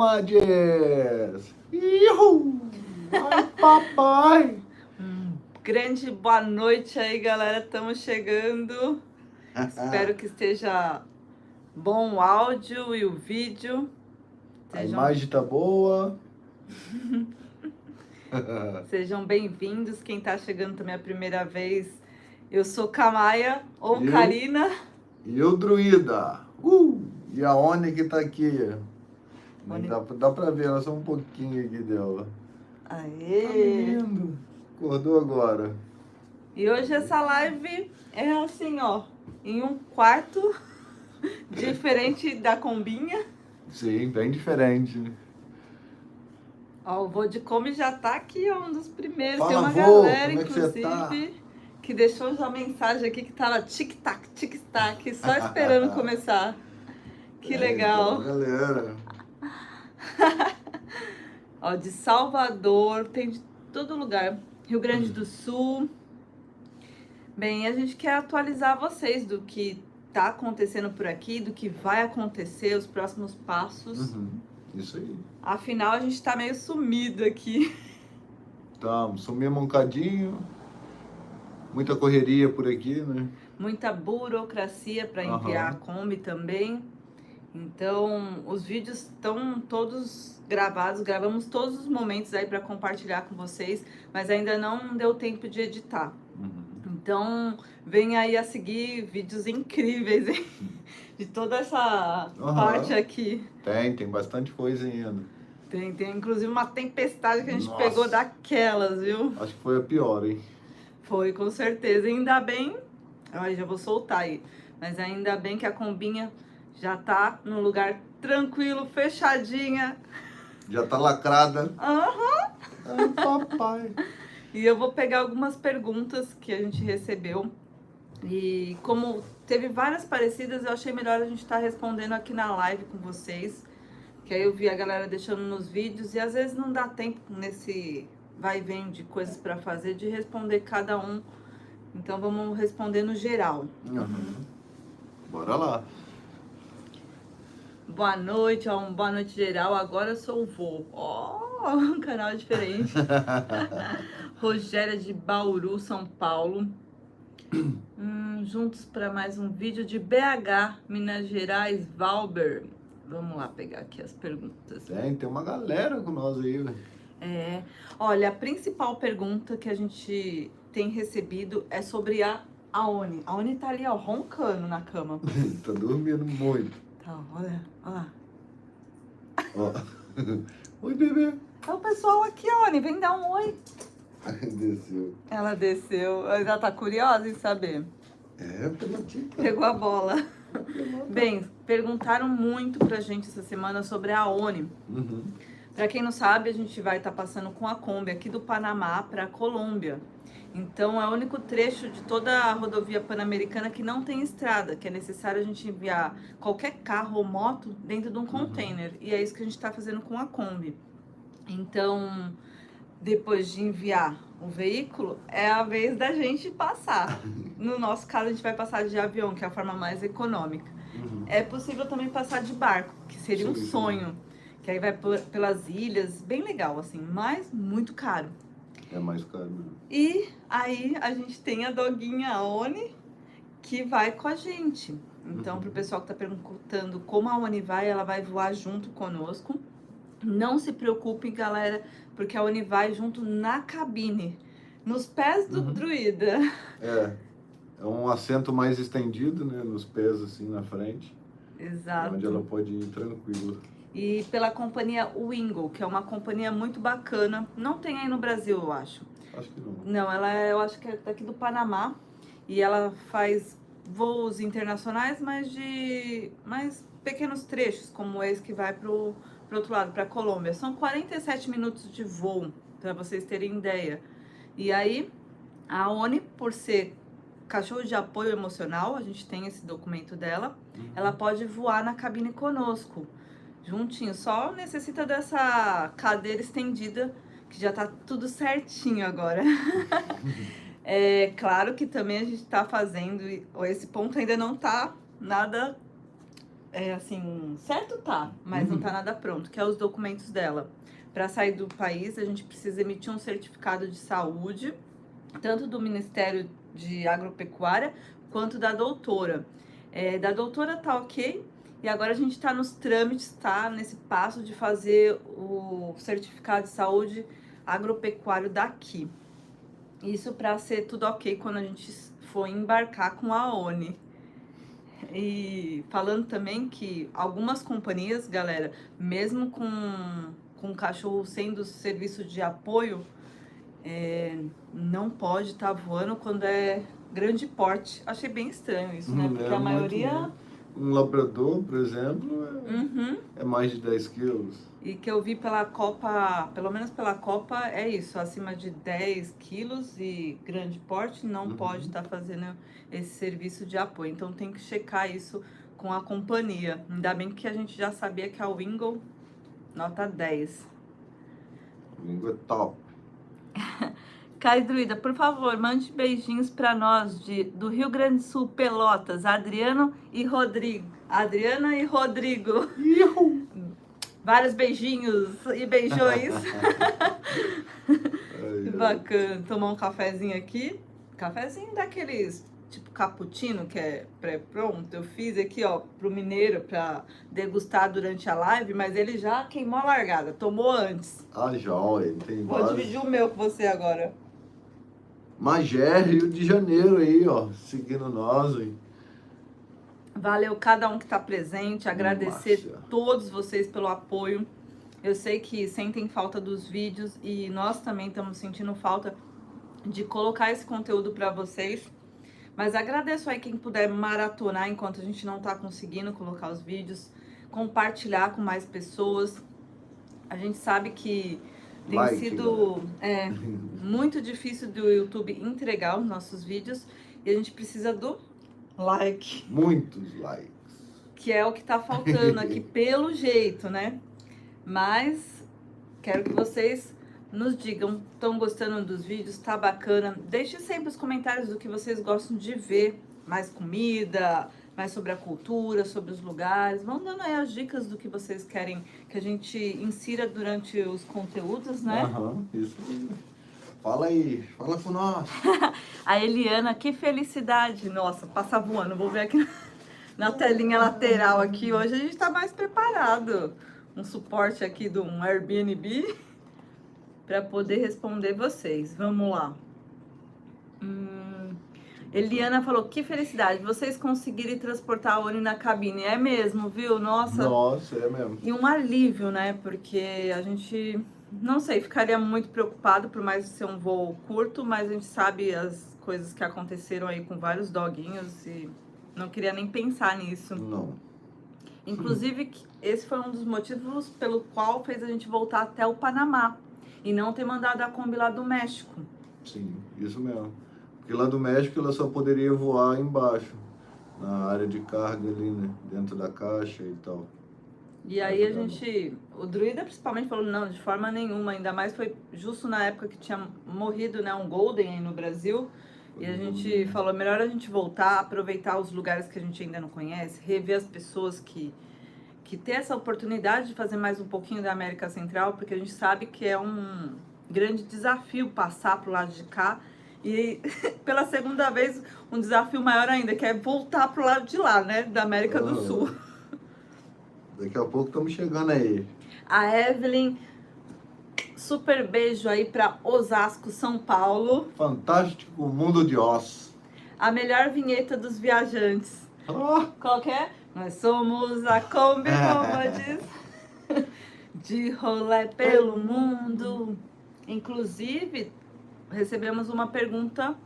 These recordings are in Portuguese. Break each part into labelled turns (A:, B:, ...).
A: Comadres! Ihu! Ai, papai!
B: Grande boa noite aí, galera. Estamos chegando. Espero que esteja bom o áudio e o vídeo.
A: A imagem tá boa.
B: Sejam bem-vindos. Quem está chegando também a primeira vez, eu sou Kamaia ou
A: Eu?
B: Karina.
A: E o Druida. E a Oni que tá aqui.
B: Oni.
A: Dá pra ver, ela só um pouquinho aqui dela.
B: Aê!
A: Tá lindo. Acordou agora.
B: E hoje essa live é assim, ó, em um quarto diferente da combinha.
A: Sim, bem diferente.
B: Ó, o vô de come já tá aqui, é um dos primeiros.
A: Fala,
B: tem uma
A: vô,
B: galera,
A: como é que você
B: inclusive, que deixou já mensagem aqui que tava tic-tac, tic-tac, só esperando começar. Que legal.
A: Então, galera.
B: Ó, de Salvador, tem de todo lugar. Rio Grande do Sul. Bem, a gente quer atualizar vocês do que tá acontecendo por aqui, do que vai acontecer, os próximos passos.
A: Isso aí.
B: Afinal, a gente tá meio sumido aqui.
A: Sumimos um cadinho. Muita correria por aqui, né?
B: Muita burocracia para enviar a Kombi também. Então, os vídeos estão todos gravados, gravamos todos os momentos aí para compartilhar com vocês, mas ainda não deu tempo de editar. Então, vem aí a seguir vídeos incríveis, hein? De toda essa parte aqui.
A: Tem bastante coisa ainda.
B: Tem inclusive uma tempestade que a gente
A: Nossa.
B: pegou daquelas, viu?
A: Acho que foi a pior, hein?
B: Foi, com certeza. Ainda bem, eu já vou soltar aí, mas ainda bem que a combinha já tá num lugar tranquilo, fechadinha.
A: Já tá lacrada.
B: Ai,
A: papai.
B: E eu vou pegar algumas perguntas que a gente recebeu. E como teve várias parecidas, eu achei melhor a gente estar respondendo aqui na live com vocês. Que aí eu vi a galera deixando nos vídeos e às vezes não dá tempo nesse vai e vem de coisas para fazer, de responder cada um. Então vamos responder no geral.
A: Bora lá.
B: Boa noite, ó, boa noite geral. Agora eu sou o vô. Ó, um canal diferente. Rogéria de Bauru, São Paulo. Juntos para mais um vídeo de BH, Minas Gerais, Valber. Vamos lá pegar aqui as perguntas.
A: Tem uma galera com nós aí, velho.
B: Olha, a principal pergunta que a gente tem recebido é sobre a Oni. A Oni tá ali, ó, roncando na cama.
A: Tá dormindo muito.
B: Tá, olha lá.
A: Ó. Oi, bebê.
B: É o pessoal aqui, Oni, vem dar um oi.
A: Desceu.
B: Ela desceu, ela tá curiosa em saber.
A: Pelotinha.
B: Pegou a bola. Bem, perguntaram muito pra gente essa semana sobre a Oni. Pra quem não sabe, a gente vai estar passando com a Kombi aqui do Panamá pra Colômbia. Então é o único trecho de toda a rodovia pan-americana que não tem estrada, que é necessário a gente enviar qualquer carro ou moto dentro de um container. E é isso que a gente está fazendo com a Kombi. Então, depois de enviar o veículo, é a vez da gente passar. No nosso caso, a gente vai passar de avião, que é a forma mais econômica. É possível também passar de barco, que seria um sonho. Que aí vai pelas ilhas, bem legal, assim, mas muito caro.
A: É mais caro mesmo.
B: E aí a gente tem a doguinha a Oni, que vai com a gente. Então, pro pessoal que tá perguntando como a Oni vai, ela vai voar junto conosco. Não se preocupem, galera, porque a Oni vai junto na cabine, nos pés do druida.
A: É um assento mais estendido, né, nos pés, assim, na frente.
B: Exato.
A: Onde ela pode ir tranquila.
B: E pela companhia Wingo, que é uma companhia muito bacana. Não tem aí no Brasil, eu acho.
A: Acho que não.
B: Não, eu acho que é daqui do Panamá. E ela faz voos internacionais, mas de mais pequenos trechos, como esse que vai pro outro lado, pra Colômbia. São 47 minutos de voo, para vocês terem ideia. E aí, a Oni, por ser cachorro de apoio emocional, a gente tem esse documento dela, ela pode voar na cabine conosco. Juntinho, só necessita dessa cadeira estendida, que já tá tudo certinho agora. É claro que também a gente tá fazendo, esse ponto ainda não tá nada assim, certo tá, mas não tá nada pronto, que é os documentos dela. Para sair do país, a gente precisa emitir um certificado de saúde, tanto do Ministério de Agropecuária quanto da doutora. Da doutora tá ok, e agora a gente está nos trâmites, tá nesse passo de fazer o certificado de saúde agropecuário daqui. Isso para ser tudo ok quando a gente for embarcar com a ONI. E falando também que algumas companhias, galera, mesmo com cachorro sendo serviço de apoio, não pode estar voando quando é grande porte. Achei bem estranho isso, né? Porque a maioria...
A: Um labrador, por exemplo, é mais de 10 quilos.
B: E que eu vi pela Copa, pelo menos pela Copa, é isso, acima de 10 quilos e grande porte não pode estar fazendo esse serviço de apoio. Então tem que checar isso com a companhia. Ainda bem que a gente já sabia que a Wingle, nota 10.
A: Wingle é top.
B: Kai Druida, por favor, mande beijinhos para nós do Rio Grande do Sul, Pelotas, Adriana e Rodrigo. Vários beijinhos e beijões. Que bacana. Tomar um cafezinho aqui. Cafezinho daqueles tipo cappuccino, que é pré-pronto. Eu fiz aqui, ó, pro mineiro pra degustar durante a live, mas ele já queimou a largada. Tomou antes.
A: Ah, joia. Tem
B: Vou dividir o meu com você agora.
A: Magé, Rio de Janeiro aí, ó. Seguindo nós aí.
B: Valeu cada um que está presente, agradecer todos vocês pelo apoio. Eu sei que sentem falta dos vídeos e nós também estamos sentindo falta de colocar esse conteúdo para vocês. Mas agradeço aí quem puder maratonar enquanto a gente não está conseguindo colocar os vídeos, compartilhar com mais pessoas. A gente sabe que tem sido muito difícil do YouTube entregar os nossos vídeos e a gente precisa do like.
A: Muitos likes.
B: Que é o que tá faltando aqui, pelo jeito, né? Mas quero que vocês nos digam, estão gostando dos vídeos, tá bacana? Deixe sempre os comentários do que vocês gostam de ver. Mais comida, mais sobre a cultura, sobre os lugares. Vão dando aí as dicas do que vocês querem que a gente insira durante os conteúdos, né?
A: Isso aí. Fala aí, fala com nós.
B: A Eliana, que felicidade. Nossa, passa voando. Vou ver aqui na telinha lateral aqui. Hoje a gente tá mais preparado. Um suporte aqui de um Airbnb para poder responder vocês. Vamos lá. Eliana falou, que felicidade. Vocês conseguirem transportar a ONI na cabine. É mesmo, viu? Nossa.
A: Nossa, é mesmo.
B: E um alívio, né? Porque a gente... Não sei, ficaria muito preocupado por mais ser um voo curto, mas a gente sabe as coisas que aconteceram aí com vários doguinhos e não queria nem pensar nisso.
A: Não.
B: Inclusive, esse foi um dos motivos pelo qual fez a gente voltar até o Panamá e não ter mandado a Kombi lá do México.
A: Sim, isso mesmo. Porque lá do México ela só poderia voar embaixo, na área de carga ali, né? Dentro da caixa e tal.
B: E aí a gente, o Druida principalmente falou, não, de forma nenhuma, ainda mais foi justo na época que tinha morrido, né, um Golden aí no Brasil, e a gente falou, melhor a gente voltar, aproveitar os lugares que a gente ainda não conhece, rever as pessoas que ter essa oportunidade de fazer mais um pouquinho da América Central, porque a gente sabe que é um grande desafio passar pro lado de cá, e pela segunda vez um desafio maior ainda, que é voltar pro lado de lá, né, da América do Sul.
A: Daqui a pouco estamos chegando aí.
B: A Evelyn, super beijo aí para Osasco, São Paulo.
A: Fantástico Mundo de Oz.
B: A melhor vinheta dos viajantes. Qual que é? Nós somos a Kombi Nômades de rolê pelo mundo. Inclusive, recebemos uma pergunta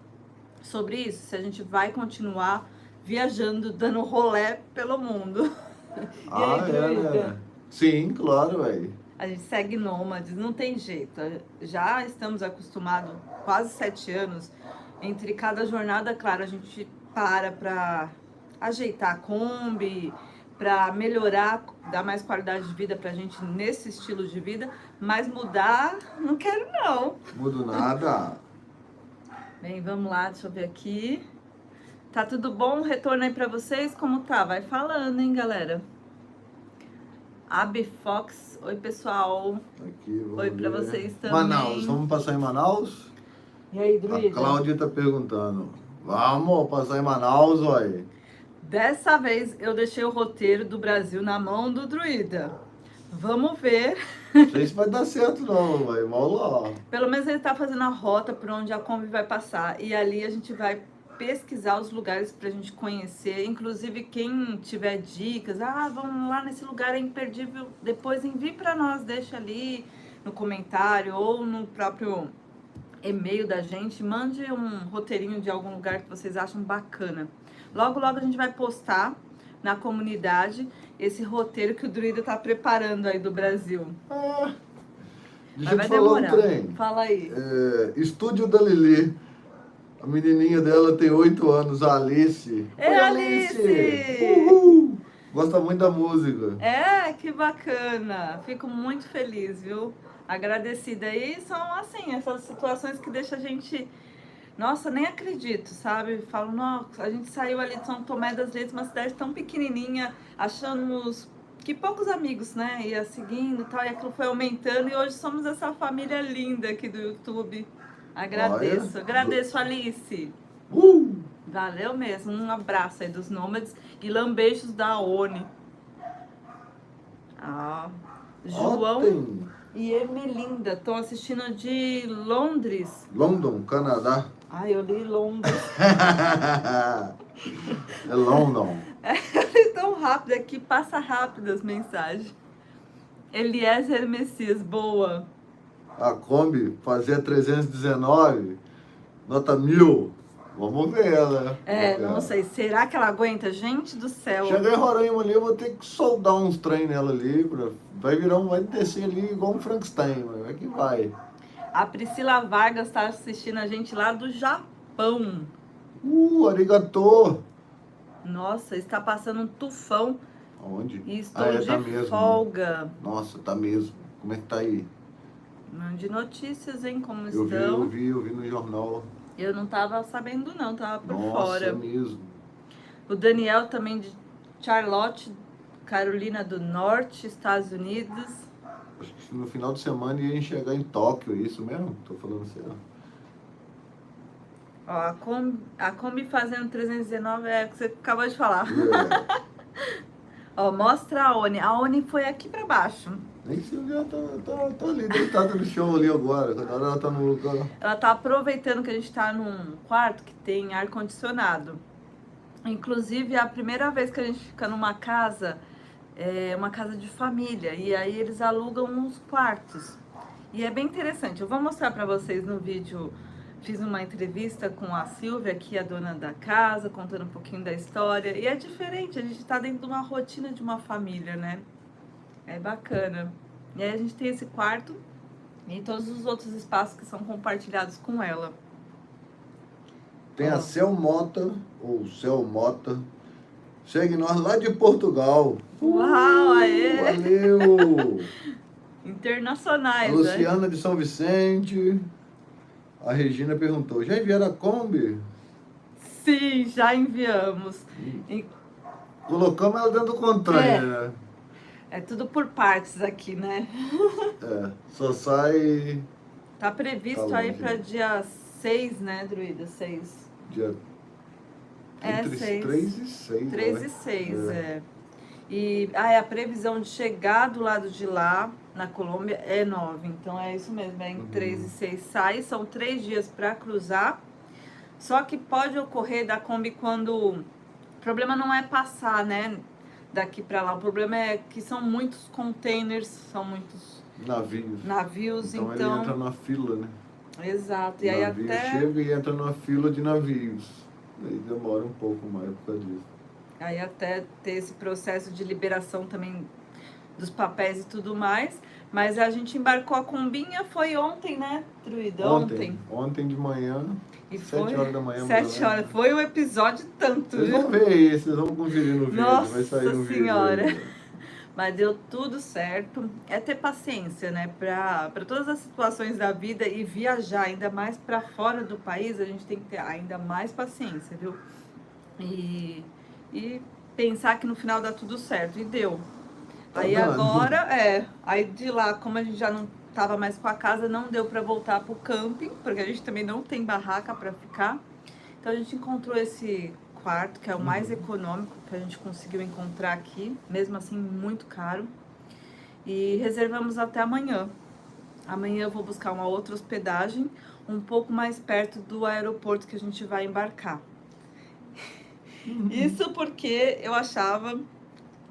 B: sobre isso. Se a gente vai continuar viajando, dando rolê pelo mundo. E aí,
A: né? Sim, claro, velho.
B: A gente segue nômades, não tem jeito. Já estamos acostumados, quase 7 anos. Entre cada jornada, claro, a gente para ajeitar a Kombi, para melhorar, dar mais qualidade de vida pra gente nesse estilo de vida. Mas mudar, não quero não.
A: Mudo nada.
B: Bem, vamos lá, deixa eu ver aqui. Tá tudo bom? Retorno aí pra vocês, como tá? Vai falando, hein, galera? Abi Fox. Oi, pessoal.
A: Aqui, vamos
B: Oi pra
A: ver.
B: vocês também.
A: Manaus, vamos passar em Manaus?
B: E aí,
A: A
B: Druida?
A: Cláudia tá perguntando. Vamos passar em Manaus, uai.
B: Dessa vez eu deixei o roteiro do Brasil na mão do Druida. Vamos ver.
A: Não sei se vai dar certo não, uai. Vamos lá.
B: Pelo menos ele tá fazendo a rota por onde a Kombi vai passar. E ali a gente vai pesquisar os lugares pra gente conhecer. Inclusive, quem tiver dicas, vamos lá nesse lugar, é imperdível. Depois envie pra nós, deixa ali no comentário ou no próprio e-mail da gente. Mande um roteirinho de algum lugar que vocês acham bacana. Logo, logo a gente vai postar na comunidade esse roteiro que o Druida tá preparando aí do Brasil.
A: Deixa eu
B: Mas
A: te
B: vai
A: falar
B: demorar.
A: um trem.
B: Fala aí.
A: Estúdio da Lili. A menininha dela tem 8 anos, a Alice.
B: É,
A: Oi,
B: Alice!
A: Uhul! Gosta muito da música.
B: É, que bacana. Fico muito feliz, viu? Agradecida. E são, assim, essas situações que deixam a gente... Nossa, nem acredito, sabe? Falo, nossa, a gente saiu ali de São Tomé das Letras, uma cidade tão pequenininha, achamos que poucos amigos, né? Ia seguindo e tal, e aquilo foi aumentando, e hoje somos essa família linda aqui do YouTube. Agradeço,
A: Olha.
B: agradeço, Alice. Valeu mesmo, um abraço aí dos nômades e lambejos da ONI. João
A: Tem.
B: e Emelinda estão assistindo de Londres.
A: London, Canadá.
B: Ai, eu li Londres.
A: É London.
B: É tão rápido aqui, passa rápido as mensagens. Eliezer Messias, boa.
A: A Kombi fazia 319, nota 1000. Vamos ver, né?
B: Não sei, será que ela aguenta? Gente do céu.
A: Chegar em Roraima ali, eu vou ter que soldar uns trem nela ali. Vai descer ali igual um Frankenstein, mas vai que vai.
B: A Priscila Vargas está assistindo a gente lá do Japão.
A: Arigatô.
B: Nossa, está passando um tufão
A: Aonde?
B: e estou
A: Tá
B: de
A: mesmo.
B: folga.
A: Nossa, tá mesmo. Como é que tá aí?
B: Mande notícias, hein, como
A: Eu
B: estão.
A: vi no jornal.
B: Eu não tava sabendo não, tava por
A: Nossa,
B: fora.
A: mesmo.
B: O Daniel também de Charlotte, Carolina do Norte, Estados Unidos.
A: Acho que no final de semana ia enxergar em Tóquio, é isso mesmo? Tô falando certo.
B: Ó, a Kombi fazendo 319 é o que você acabou de falar. Ó, mostra a Oni. A Oni foi aqui pra baixo.
A: Nem se ela tá ali deitada no chão ali agora. Cada hora ela tá no lugar.
B: Ela tá aproveitando que a gente tá num quarto que tem ar-condicionado. Inclusive, é a primeira vez que a gente fica numa casa, uma casa de família. E aí eles alugam uns quartos. E é bem interessante. Eu vou mostrar pra vocês no vídeo. Fiz uma entrevista com a Silvia, que é a dona da casa, contando um pouquinho da história. E é diferente, a gente tá dentro de uma rotina de uma família, né? É bacana. E aí a gente tem esse quarto e todos os outros espaços que são compartilhados com ela.
A: Tem a Cel Mota, ou Cel Mota. Segue nós lá de Portugal.
B: Uau, aê!
A: Valeu! A
B: Internacionais, né?
A: Luciana de São Vicente. A Regina perguntou, já enviaram a Kombi?
B: Sim, já enviamos.
A: Colocamos ela dentro do container, né?
B: É tudo por partes aqui, né?
A: Só sai
B: Tá previsto
A: Tá
B: aí
A: longe.
B: para dia 6, né, Druida? 6.
A: dia entre
B: 6.
A: 3 e 6.
B: 3 e 6, E a previsão de chegar do lado de lá, na Colômbia, é 9. Então é isso mesmo, em 3 e 6 sai. São 3 dias para cruzar. Só que pode ocorrer da Kombi quando... O problema não é passar, né, daqui para lá. O problema é que são muitos containers, são muitos navios,
A: Então ele entra na fila, né?
B: Exato. E
A: O
B: aí
A: navio
B: até...
A: chega e entra na fila de navios. Aí demora um pouco mais por causa disso.
B: Aí até ter esse processo de liberação também dos papéis e tudo mais. Mas a gente embarcou a Combinha, foi ontem, né, Druida?
A: Ontem de manhã,
B: E
A: 7 horas da manhã.
B: 7 horas. Foi um episódio tanto,
A: Vocês
B: viu?
A: vão ver aí, vocês vão conferir no vídeo.
B: Nossa
A: vai sair no
B: Senhora.
A: vídeo.
B: Mas deu tudo certo. É ter paciência, né? Para todas as situações da vida e viajar, ainda mais para fora do país, a gente tem que ter ainda mais paciência, viu? E pensar que no final dá tudo certo. E deu. Aí
A: dando.
B: agora, aí de lá, como a gente já não tava mais com a casa, não deu para voltar pro camping, porque a gente também não tem barraca para ficar. Então a gente encontrou esse quarto, que é o mais econômico que a gente conseguiu encontrar aqui, mesmo assim muito caro. E reservamos até amanhã. Amanhã eu vou buscar uma outra hospedagem, um pouco mais perto do aeroporto que a gente vai embarcar. Isso porque eu achava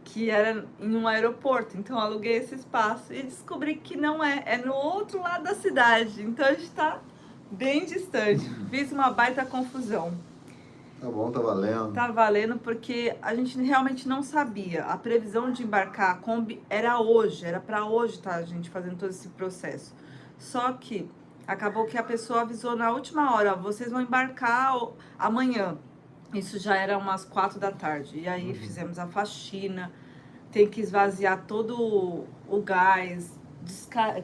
B: que era em um aeroporto, então eu aluguei esse espaço e descobri que não é no outro lado da cidade, então a gente tá bem distante. Fiz uma baita confusão.
A: Tá bom, tá valendo.
B: Tá valendo porque a gente realmente não sabia. A previsão de embarcar a Kombi era hoje, era para hoje, tá, a gente fazendo todo esse processo. Só que acabou que a pessoa avisou na última hora, ó, vocês vão embarcar amanhã. Isso já era umas 4 da tarde. E aí fizemos a faxina, tem que esvaziar todo o gás,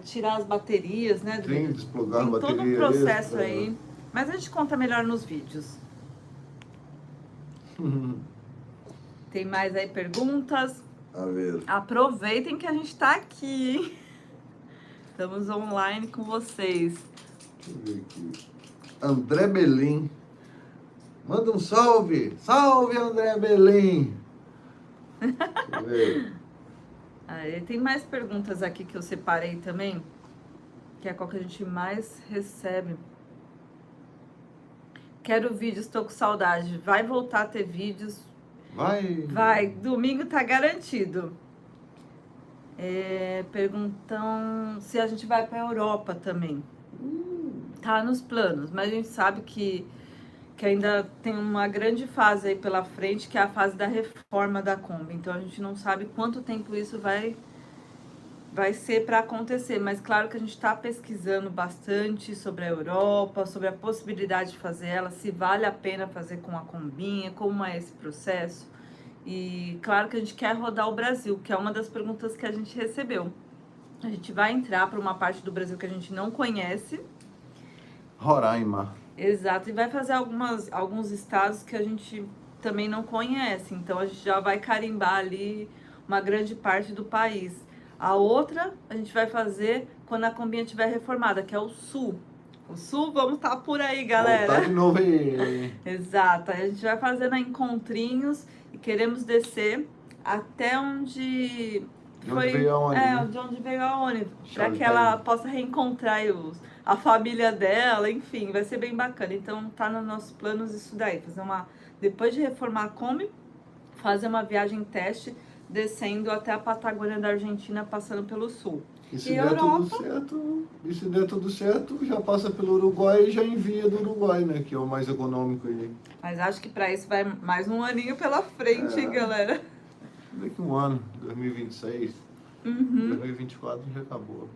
B: tirar as baterias, né?
A: Sim, desplugar a
B: Tem
A: bateria.
B: todo um processo
A: extra.
B: aí. Mas a gente conta melhor nos vídeos. Tem mais aí perguntas?
A: A ver.
B: Aproveitem que a gente tá aqui, hein? Estamos online com vocês.
A: Deixa eu ver aqui. André Belim. Manda um salve. Salve, André Belim. Deixa eu ver.
B: Aí, tem mais perguntas aqui que eu separei também, que é qual que a gente mais recebe. Quero vídeos, tô com saudade. Vai voltar a ter vídeos. Vai, domingo tá garantido. Perguntam se a gente vai pra Europa também. Tá nos planos, mas a gente sabe que ainda tem uma grande fase aí pela frente, que é a fase da reforma da Kombi. Então a gente não sabe quanto tempo isso vai ser para acontecer, mas claro que a gente está pesquisando bastante sobre a Europa, sobre a possibilidade de fazer ela, se vale a pena fazer com a Kombinha, como é esse processo. E claro que a gente quer rodar o Brasil, que é uma das perguntas que a gente recebeu. A gente vai entrar para uma parte do Brasil que a gente não conhece.
A: Roraima.
B: Exato, e vai fazer alguns estados que a gente também não conhece, então a gente já vai carimbar ali uma grande parte do país. A outra a gente vai fazer quando a Kombinha estiver reformada, que é o Sul. O Sul, vamos estar por aí, galera.
A: Voltar de novo aí.
B: Exato, aí a gente vai fazendo encontrinhos e queremos descer até onde foi,
A: veio a ônibus,
B: de onde veio a ônibus, para
A: Chave
B: que ela
A: Terra.
B: possa reencontrar aí a família dela, enfim, vai ser bem bacana. Então tá nos nossos planos isso daí, depois de reformar a Kombi, fazer uma viagem teste descendo até a Patagônia da Argentina, passando pelo sul.
A: E se der tudo certo, já passa pelo Uruguai e já envia do Uruguai, né? Que é o mais econômico aí.
B: Mas acho que para isso vai mais um aninho pela frente, hein, galera?
A: Daqui um ano, 2026, 2024 já acabou.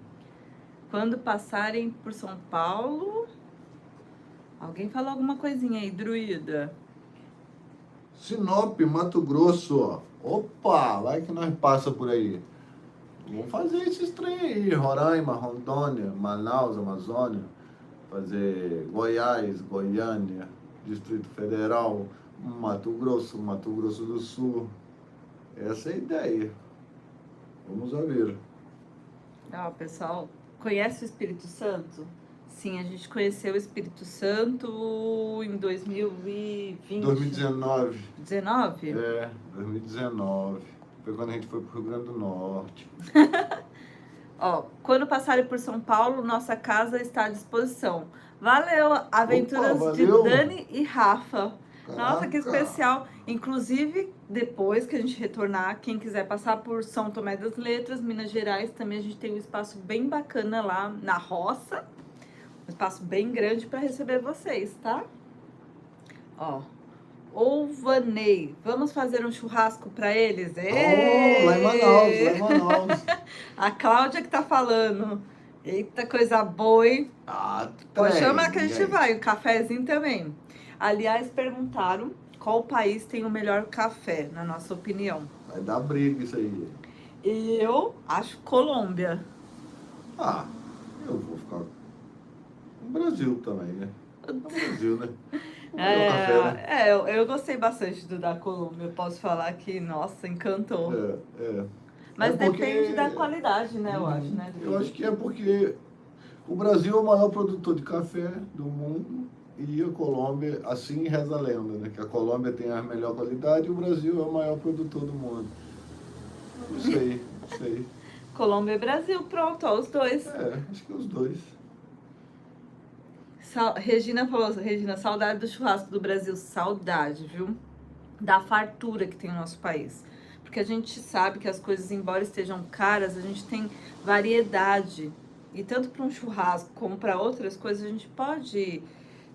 B: Quando passarem por São Paulo... Alguém falou alguma coisinha aí, druida?
A: Sinop, Mato Grosso, ó. Opa, vai que nós passa por aí. Vamos fazer esses trem aí. Roraima, Rondônia, Manaus, Amazônia. Fazer Goiás, Goiânia, Distrito Federal, Mato Grosso do Sul. Essa é a ideia. Vamos ver.
B: Ó, pessoal, conhece o Espírito Santo? Sim, a gente conheceu o Espírito Santo em 2020.
A: 2019.
B: 19?
A: 2019. Foi quando a gente foi pro Rio Grande do Norte.
B: Ó, quando passarem por São Paulo, nossa casa está à disposição. Valeu, aventuras
A: valeu.
B: de Dani e Rafa.
A: Caraca.
B: Nossa, que especial. Inclusive, depois que a gente retornar, quem quiser passar por São Tomé das Letras, Minas Gerais, também a gente tem um espaço bem bacana lá na roça. Um espaço bem grande para receber vocês, tá? Ó, Vanei, vamos fazer um churrasco para eles?
A: Lá em Manaus.
B: A Cláudia que tá falando. Eita, coisa boa, hein? Pode chamar que a gente vai, o cafezinho também. Aliás, perguntaram qual país tem o melhor café, na nossa opinião.
A: Vai dar briga isso aí.
B: Eu acho Colômbia.
A: Eu vou ficar no Brasil também, né? No Brasil, né? Café, né?
B: Eu gostei bastante do da Colômbia. Eu posso falar que, nossa, encantou. Mas
A: porque...
B: depende da qualidade, né, eu acho, né?
A: Eu acho que é porque o Brasil é o maior produtor de café do mundo e a Colômbia, assim reza a lenda, né? Que a Colômbia tem a melhor qualidade e o Brasil é o maior produtor do mundo. Não sei, não sei.
B: Colômbia e Brasil, pronto, ó, os dois.
A: Acho que os dois.
B: Regina falou, Regina, saudade do churrasco do Brasil, saudade, viu? Da fartura que tem o nosso país. Porque a gente sabe que as coisas, embora estejam caras, a gente tem variedade. E tanto para um churrasco como para outras coisas, a gente pode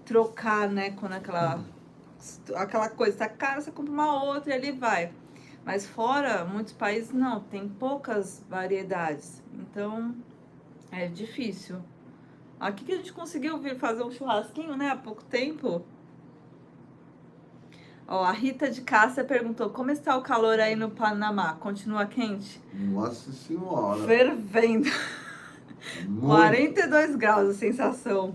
B: trocar, né? Quando aquela coisa está cara, você compra uma outra e ali vai. Mas fora, muitos países não, tem poucas variedades. Então, é difícil. Aqui que a gente conseguiu vir fazer um churrasquinho, né? Há pouco tempo. Ó, a Rita de Cássia perguntou, como está o calor aí no Panamá? Continua quente?
A: Nossa Senhora.
B: Fervendo.
A: Muito.
B: 42 graus a sensação.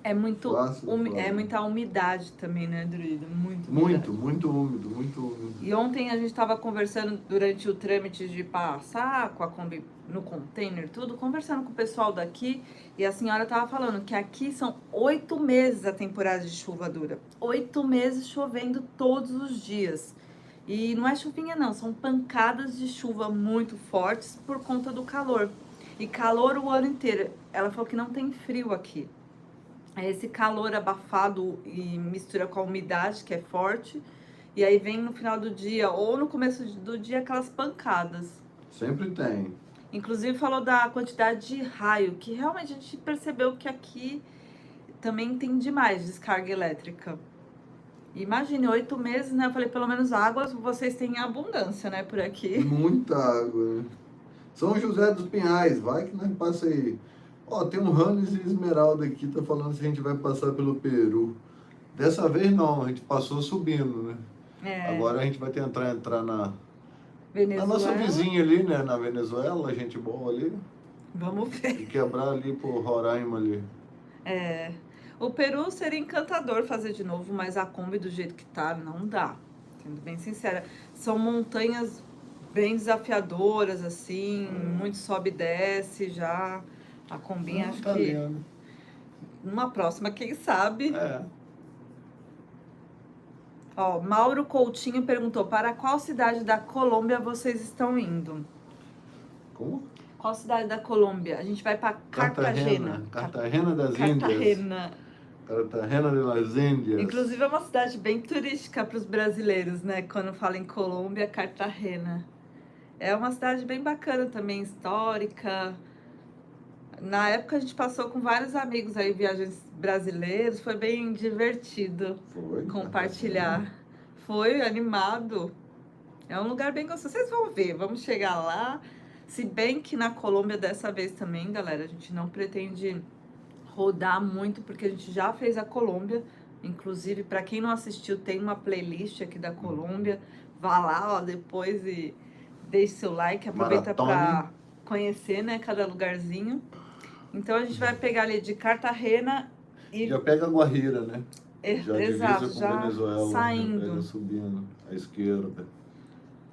B: É
A: Fácil.
B: é muita umidade também, né, Druida? Muito
A: Muito úmido.
B: E ontem a gente estava conversando durante o trâmite de passar com a Kombi no container, tudo, conversando com o pessoal daqui, e a senhora estava falando que aqui são 8 meses a temporada de chuva dura. 8 meses chovendo todos os dias. E não é chuvinha não, são pancadas de chuva muito fortes por conta do calor. E calor o ano inteiro. Ela falou que não tem frio aqui. É esse calor abafado e mistura com a umidade, que é forte. E aí vem no final do dia ou no começo do dia aquelas pancadas.
A: Sempre tem.
B: Inclusive falou da quantidade de raio, que realmente a gente percebeu que aqui também tem demais descarga elétrica. Imagine, 8 meses, né? Eu falei, pelo menos água vocês têm abundância, né, por aqui.
A: Muita água. São José dos Pinhais, vai que nós passa aí. Ó, tem um Hannes e Esmeralda aqui, tá falando se a gente vai passar pelo Peru. Dessa vez não, a gente passou subindo, né? Agora a gente vai tentar entrar na nossa vizinha ali, né? Na Venezuela, gente boa ali.
B: Vamos ver.
A: E quebrar ali pro Roraima ali.
B: O Peru seria encantador fazer de novo, mas a Kombi do jeito que tá, não dá. Sendo bem sincera. São montanhas bem desafiadoras, assim, muito sobe e desce já. A Kombi, acho que
A: lindo.
B: Numa próxima, quem sabe. Ó, Mauro Coutinho perguntou, para qual cidade da Colômbia vocês estão indo?
A: Como?
B: Qual cidade da Colômbia? A gente vai para Cartagena.
A: Cartagena das Índias. Cartagena de las Índias.
B: Inclusive é uma cidade bem turística para os brasileiros, né? Quando fala em Colômbia, Cartagena. É uma cidade bem bacana também, histórica. Na época a gente passou com vários amigos aí, viajantes brasileiros, foi bem divertido compartilhar. Foi animado. É um lugar bem gostoso. Vocês vão ver, vamos chegar lá. Se bem que na Colômbia dessa vez também, galera, a gente não pretende rodar muito, porque a gente já fez a Colômbia. Inclusive, para quem não assistiu, tem uma playlist aqui da Colômbia. Vá lá, ó, depois e deixe seu like, aproveita para conhecer, né, cada lugarzinho. Então a gente vai pegar ali de Cartagena e...
A: Já pega a Guajira, né?
B: Exato,
A: divisa com Venezuela,
B: saindo.
A: Pega subindo à esquerda.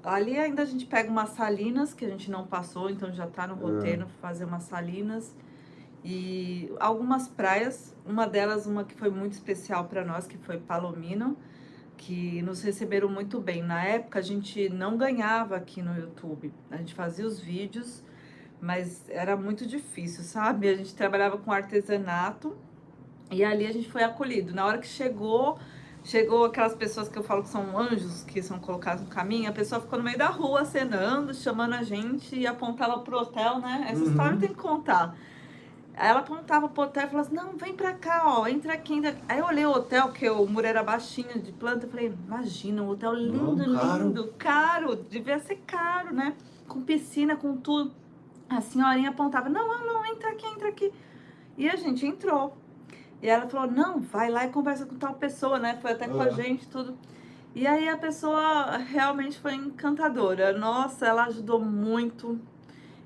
B: Ali ainda a gente pega umas Salinas, que a gente não passou, então já tá no roteiro fazer umas Salinas. E algumas praias, uma delas, uma que foi muito especial para nós, que foi Palomino, que nos receberam muito bem. Na época a gente não ganhava aqui no YouTube, a gente fazia os vídeos, mas era muito difícil, sabe? A gente trabalhava com artesanato e ali a gente foi acolhido. Na hora que chegou aquelas pessoas que eu falo que são anjos, que são colocados no caminho, a pessoa ficou no meio da rua acenando, chamando a gente e apontava pro hotel, né? Essa história tem que contar. Aí ela apontava pro hotel e falava assim, não, vem pra cá, ó, entra aqui, entra aqui. Aí eu olhei o hotel, porque o muro era baixinho de planta, eu falei, imagina, um hotel lindo, lindo, caro, devia ser caro, né? Com piscina, com tudo. A senhorinha apontava, não, entra aqui. E a gente entrou. E ela falou, não, vai lá e conversa com tal pessoa, né? Foi até com a gente, tudo. E aí a pessoa realmente foi encantadora. Nossa, ela ajudou muito.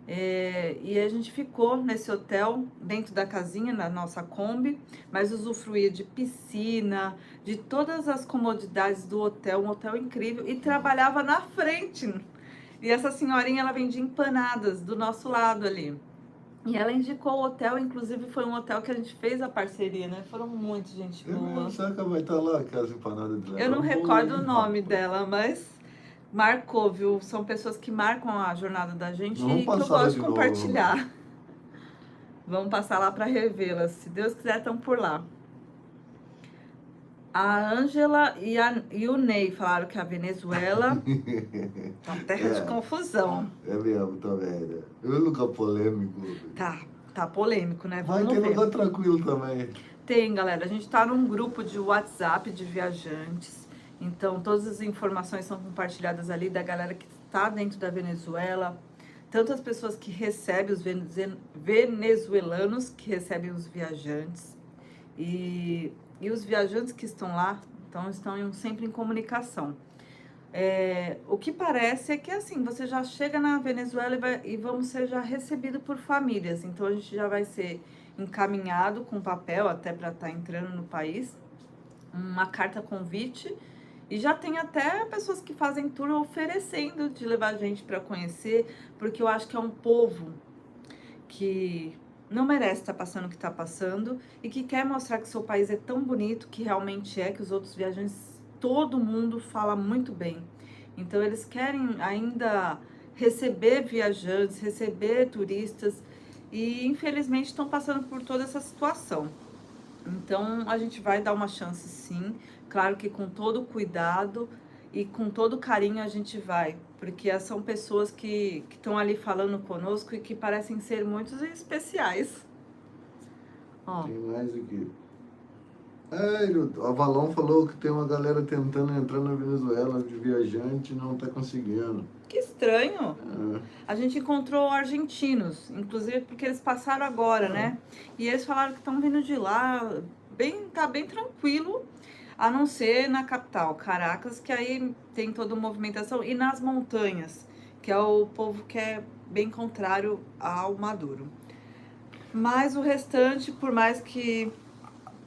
B: E a gente ficou nesse hotel, dentro da casinha, na nossa Kombi, mas usufruía de piscina, de todas as comodidades do hotel, um hotel incrível, e trabalhava na frente. E essa senhorinha, ela vendia empanadas do nosso lado ali. E ela indicou o hotel, inclusive foi um hotel que a gente fez a parceria, né? Foram muito gente boa.
A: Será que ela vai estar lá, aquelas empanadas dela?
B: Eu não recordo o nome dela, mas marcou, viu? São pessoas que marcam a jornada da gente e que eu gosto de compartilhar. Vamos passar lá para revê-las. Se Deus quiser, estão por lá. A Ângela e o Ney falaram que a Venezuela tá uma terra de confusão.
A: É mesmo, tá velha. Eu nunca polêmico.
B: Tá polêmico, né?
A: Mas tem lugar tranquilo também.
B: Tem, galera. A gente tá num grupo de WhatsApp de viajantes. Então, todas as informações são compartilhadas ali da galera que está dentro da Venezuela. Tanto as pessoas que recebem os venezuelanos que recebem os viajantes. E os viajantes que estão lá, então estão sempre em comunicação. O que parece é que assim, você já chega na Venezuela e vamos ser já recebido por famílias. Então a gente já vai ser encaminhado com papel até para estar entrando no país, uma carta convite. E já tem até pessoas que fazem tour oferecendo de levar a gente para conhecer, porque eu acho que é um povo que não merece estar passando o que está passando e que quer mostrar que seu país é tão bonito, que realmente é, que os outros viajantes, todo mundo fala muito bem. Então eles querem ainda receber viajantes, receber turistas e infelizmente estão passando por toda essa situação. Então a gente vai dar uma chance sim, claro que com todo cuidado e com todo carinho a gente vai, porque são pessoas que estão ali falando conosco e que parecem ser muito especiais. Ó.
A: Tem mais aqui. O Avalon falou que tem uma galera tentando entrar na Venezuela de viajante e não tá conseguindo.
B: Que estranho. A gente encontrou argentinos, inclusive porque eles passaram agora, né? E eles falaram que estão vindo de lá, tá bem tranquilo, a não ser na capital, Caracas, que aí tem toda uma movimentação, e nas montanhas, que é o povo que é bem contrário ao Maduro. Mas o restante, por mais que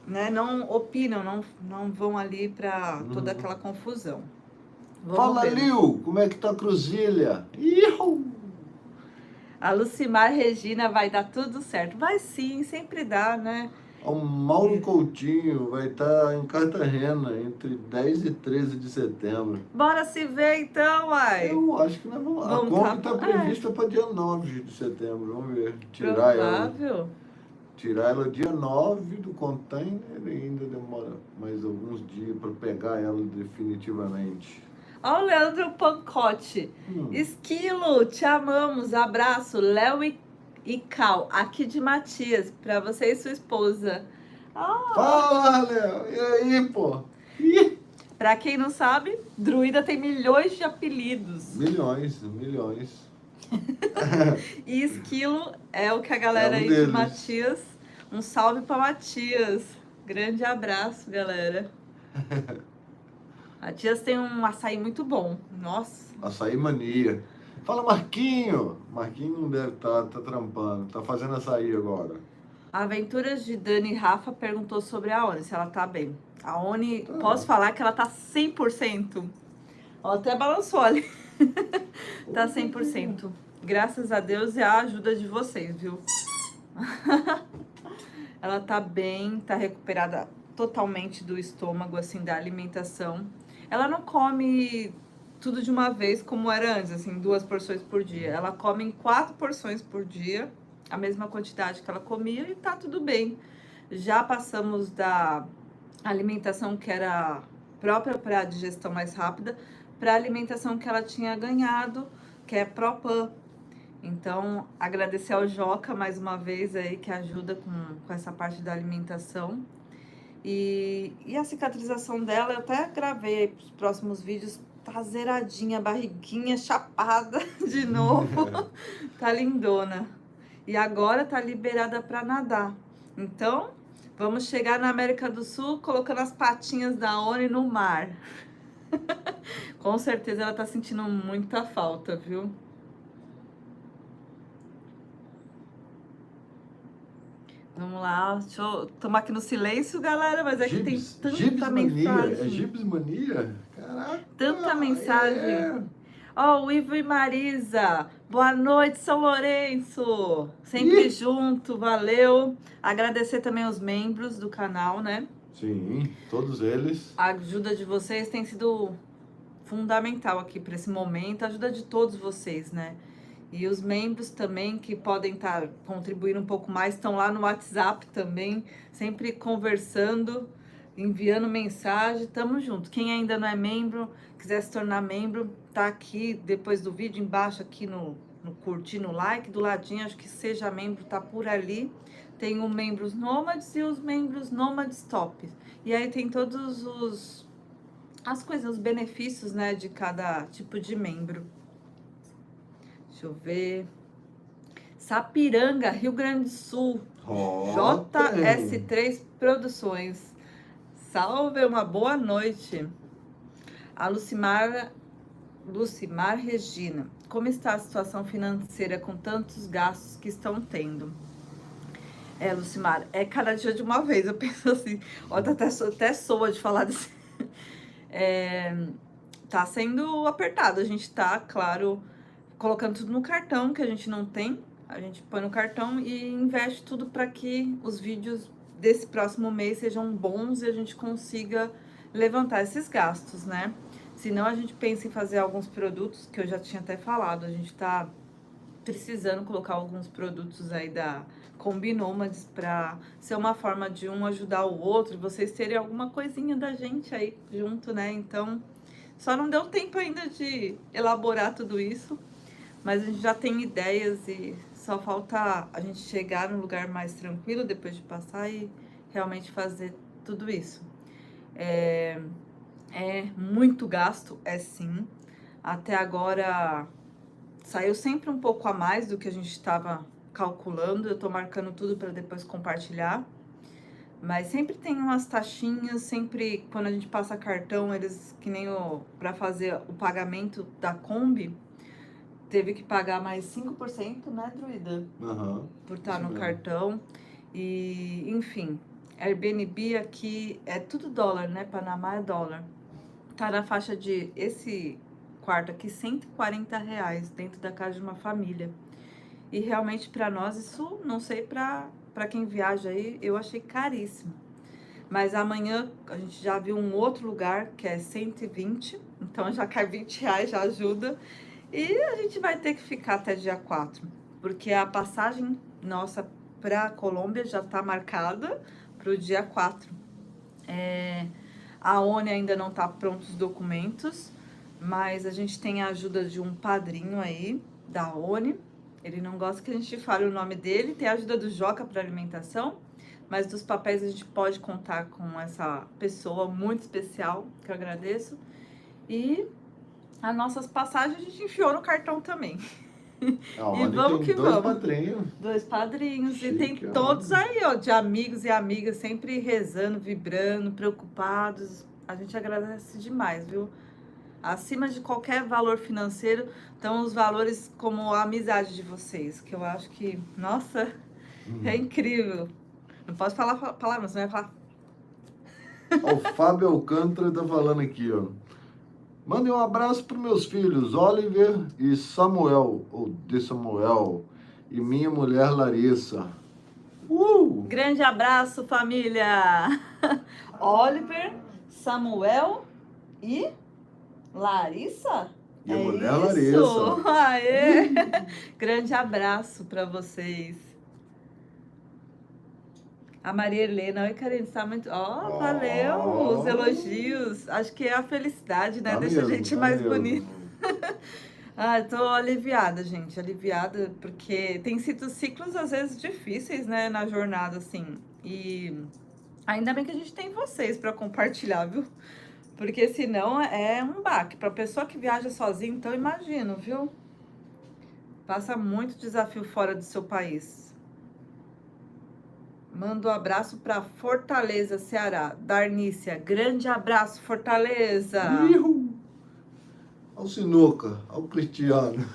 B: não opinam, não vão ali para toda aquela confusão.
A: Fala, Liu, como é que tá a Cruzilha? Ihu!
B: A Lucimar Regina vai dar tudo certo. Vai sim, sempre dá, né?
A: O Mauro Coutinho vai estar em Cartagena entre 10 e 13 de setembro.
B: Bora se ver então, uai.
A: Eu acho que nós vamos lá. A Kombi está prevista para dia 9 de setembro. Vamos ver. Tirar ela dia 9 do container e ainda demora mais alguns dias para pegar ela definitivamente.
B: Ó, o Leandro Pancotti. Esquilo, te amamos. Abraço, Léo e Cal, aqui de Matias, para você e sua esposa.
A: Fala, Léo. E aí, pô?
B: Para quem não sabe, Druida tem milhões de apelidos.
A: Milhões.
B: E Esquilo é o que a galera aí de Matias. Um salve para Matias. Grande abraço, galera. Matias tem um açaí muito bom. Nossa.
A: Açaí mania. Fala, Marquinho. Marquinho não deve estar, tá trampando. Tá fazendo açaí agora.
B: Aventuras de Dani e Rafa perguntou sobre a Oni, se ela tá bem. A Oni, posso falar que ela tá 100%. Ó, até balançou ali. Tá 100%. Graças a Deus e a ajuda de vocês, viu? Ela tá bem, tá recuperada totalmente do estômago, assim, da alimentação. Ela não come tudo de uma vez como era antes, assim, 2 porções por dia. Ela come em 4 porções por dia, a mesma quantidade que ela comia e tá tudo bem. Já passamos da alimentação que era própria para a digestão mais rápida para a alimentação que ela tinha ganhado, que é Propan. Então, agradecer ao Joca mais uma vez aí, que ajuda com essa parte da alimentação. E a cicatrização dela, eu até gravei aí pros próximos vídeos, tá zeradinha, barriguinha chapada de novo. Tá lindona. E agora tá liberada para nadar. Então, vamos chegar na América do Sul colocando as patinhas da Oni no mar. Com certeza ela tá sentindo muita falta, viu? Vamos lá, deixa eu tomar aqui no silêncio, galera, mas é que tem tanta mensagem.
A: É Gibsmania? Caraca!
B: Tanta mensagem. Ó, o Ivo e Marisa, boa noite, São Lourenço. Sempre junto, valeu. Agradecer também aos membros do canal, né?
A: Sim, todos eles.
B: A ajuda de vocês tem sido fundamental aqui para esse momento, a ajuda de todos vocês, né? E os membros também que podem estar contribuindo um pouco mais, estão lá no WhatsApp também, sempre conversando, enviando mensagem, tamo junto. Quem ainda não é membro, quiser se tornar membro, tá aqui depois do vídeo, embaixo aqui no curtir, no like, do ladinho, acho que seja membro, tá por ali. Tem os membros nômades e os membros nômades top. E aí tem todos as coisas, os benefícios, né, de cada tipo de membro. Deixa eu ver. Sapiranga, Rio Grande do Sul. JS3 Produções. Salve, uma boa noite. A Lucimar Regina. Como está a situação financeira com tantos gastos que estão tendo? Lucimar, é cada dia de uma vez. Eu penso assim, ó, até soa de falar desse. Tá sendo apertado. A gente tá, claro, colocando tudo no cartão, que a gente não tem. A gente põe no cartão e investe tudo para que os vídeos desse próximo mês sejam bons e a gente consiga levantar esses gastos, né? Senão a gente pensa em fazer alguns produtos, que eu já tinha até falado, a gente tá precisando colocar alguns produtos aí da Combinômades para ser uma forma de um ajudar o outro, vocês terem alguma coisinha da gente aí junto, né? Então, só não deu tempo ainda de elaborar tudo isso, mas a gente já tem ideias e só falta a gente chegar num lugar mais tranquilo depois de passar e realmente fazer tudo isso. É muito gasto, sim. Até agora saiu sempre um pouco a mais do que a gente estava calculando. Eu tô marcando tudo para depois compartilhar. Mas sempre tem umas taxinhas, sempre quando a gente passa cartão, eles, que nem para fazer o pagamento da Kombi, teve que pagar mais 5%, né, Druida? Por estar no cartão. E, enfim, Airbnb aqui é tudo dólar, né? Panamá é dólar. Tá na faixa de, esse quarto aqui, R$140 dentro da casa de uma família. E realmente para nós isso, não sei para quem viaja aí, eu achei caríssimo. Mas amanhã a gente já viu um outro lugar que é 120, então já cai R$20, já ajuda. E a gente vai ter que ficar até dia 4, porque a passagem nossa para a Colômbia já está marcada para o dia 4. A ONI ainda não está prontos os documentos, mas a gente tem a ajuda de um padrinho aí, da ONI. Ele não gosta que a gente fale o nome dele. Tem a ajuda do Joca para alimentação, mas dos papéis a gente pode contar com essa pessoa muito especial, que eu agradeço. E as nossas passagens a gente enfiou no cartão também.
A: E vamos que vamos. Padrinhos.
B: 2 padrinhos. Chique, e tem todos aí, ó, de amigos e amigas, sempre rezando, vibrando, preocupados. A gente agradece demais, viu? Acima de qualquer valor financeiro, estão os valores como a amizade de vocês, que eu acho que, nossa, é incrível. Não posso falar palavras, não é falar.
A: O Fábio Alcântara tá falando aqui, ó. Mandem um abraço para meus filhos, Oliver e Samuel, ou de Samuel, e minha mulher Larissa.
B: Grande abraço, família! Oliver, Samuel e Larissa?
A: E a mulher Larissa.
B: Aê! Grande abraço para vocês. A Maria Helena, oi, Karine, está muito... valeu os elogios. Acho que é a felicidade, né? Deixa a gente mais bonita. Tô aliviada, gente, aliviada, porque tem sido ciclos, às vezes, difíceis, né, na jornada, assim. E ainda bem que a gente tem vocês para compartilhar, viu? Porque senão é um baque. Para pessoa que viaja sozinha, então imagino, viu? Passa muito desafio fora do seu país. Manda um abraço para Fortaleza, Ceará. Darnícia, grande abraço, Fortaleza.
A: Ao Sinuca, ao Cristiano.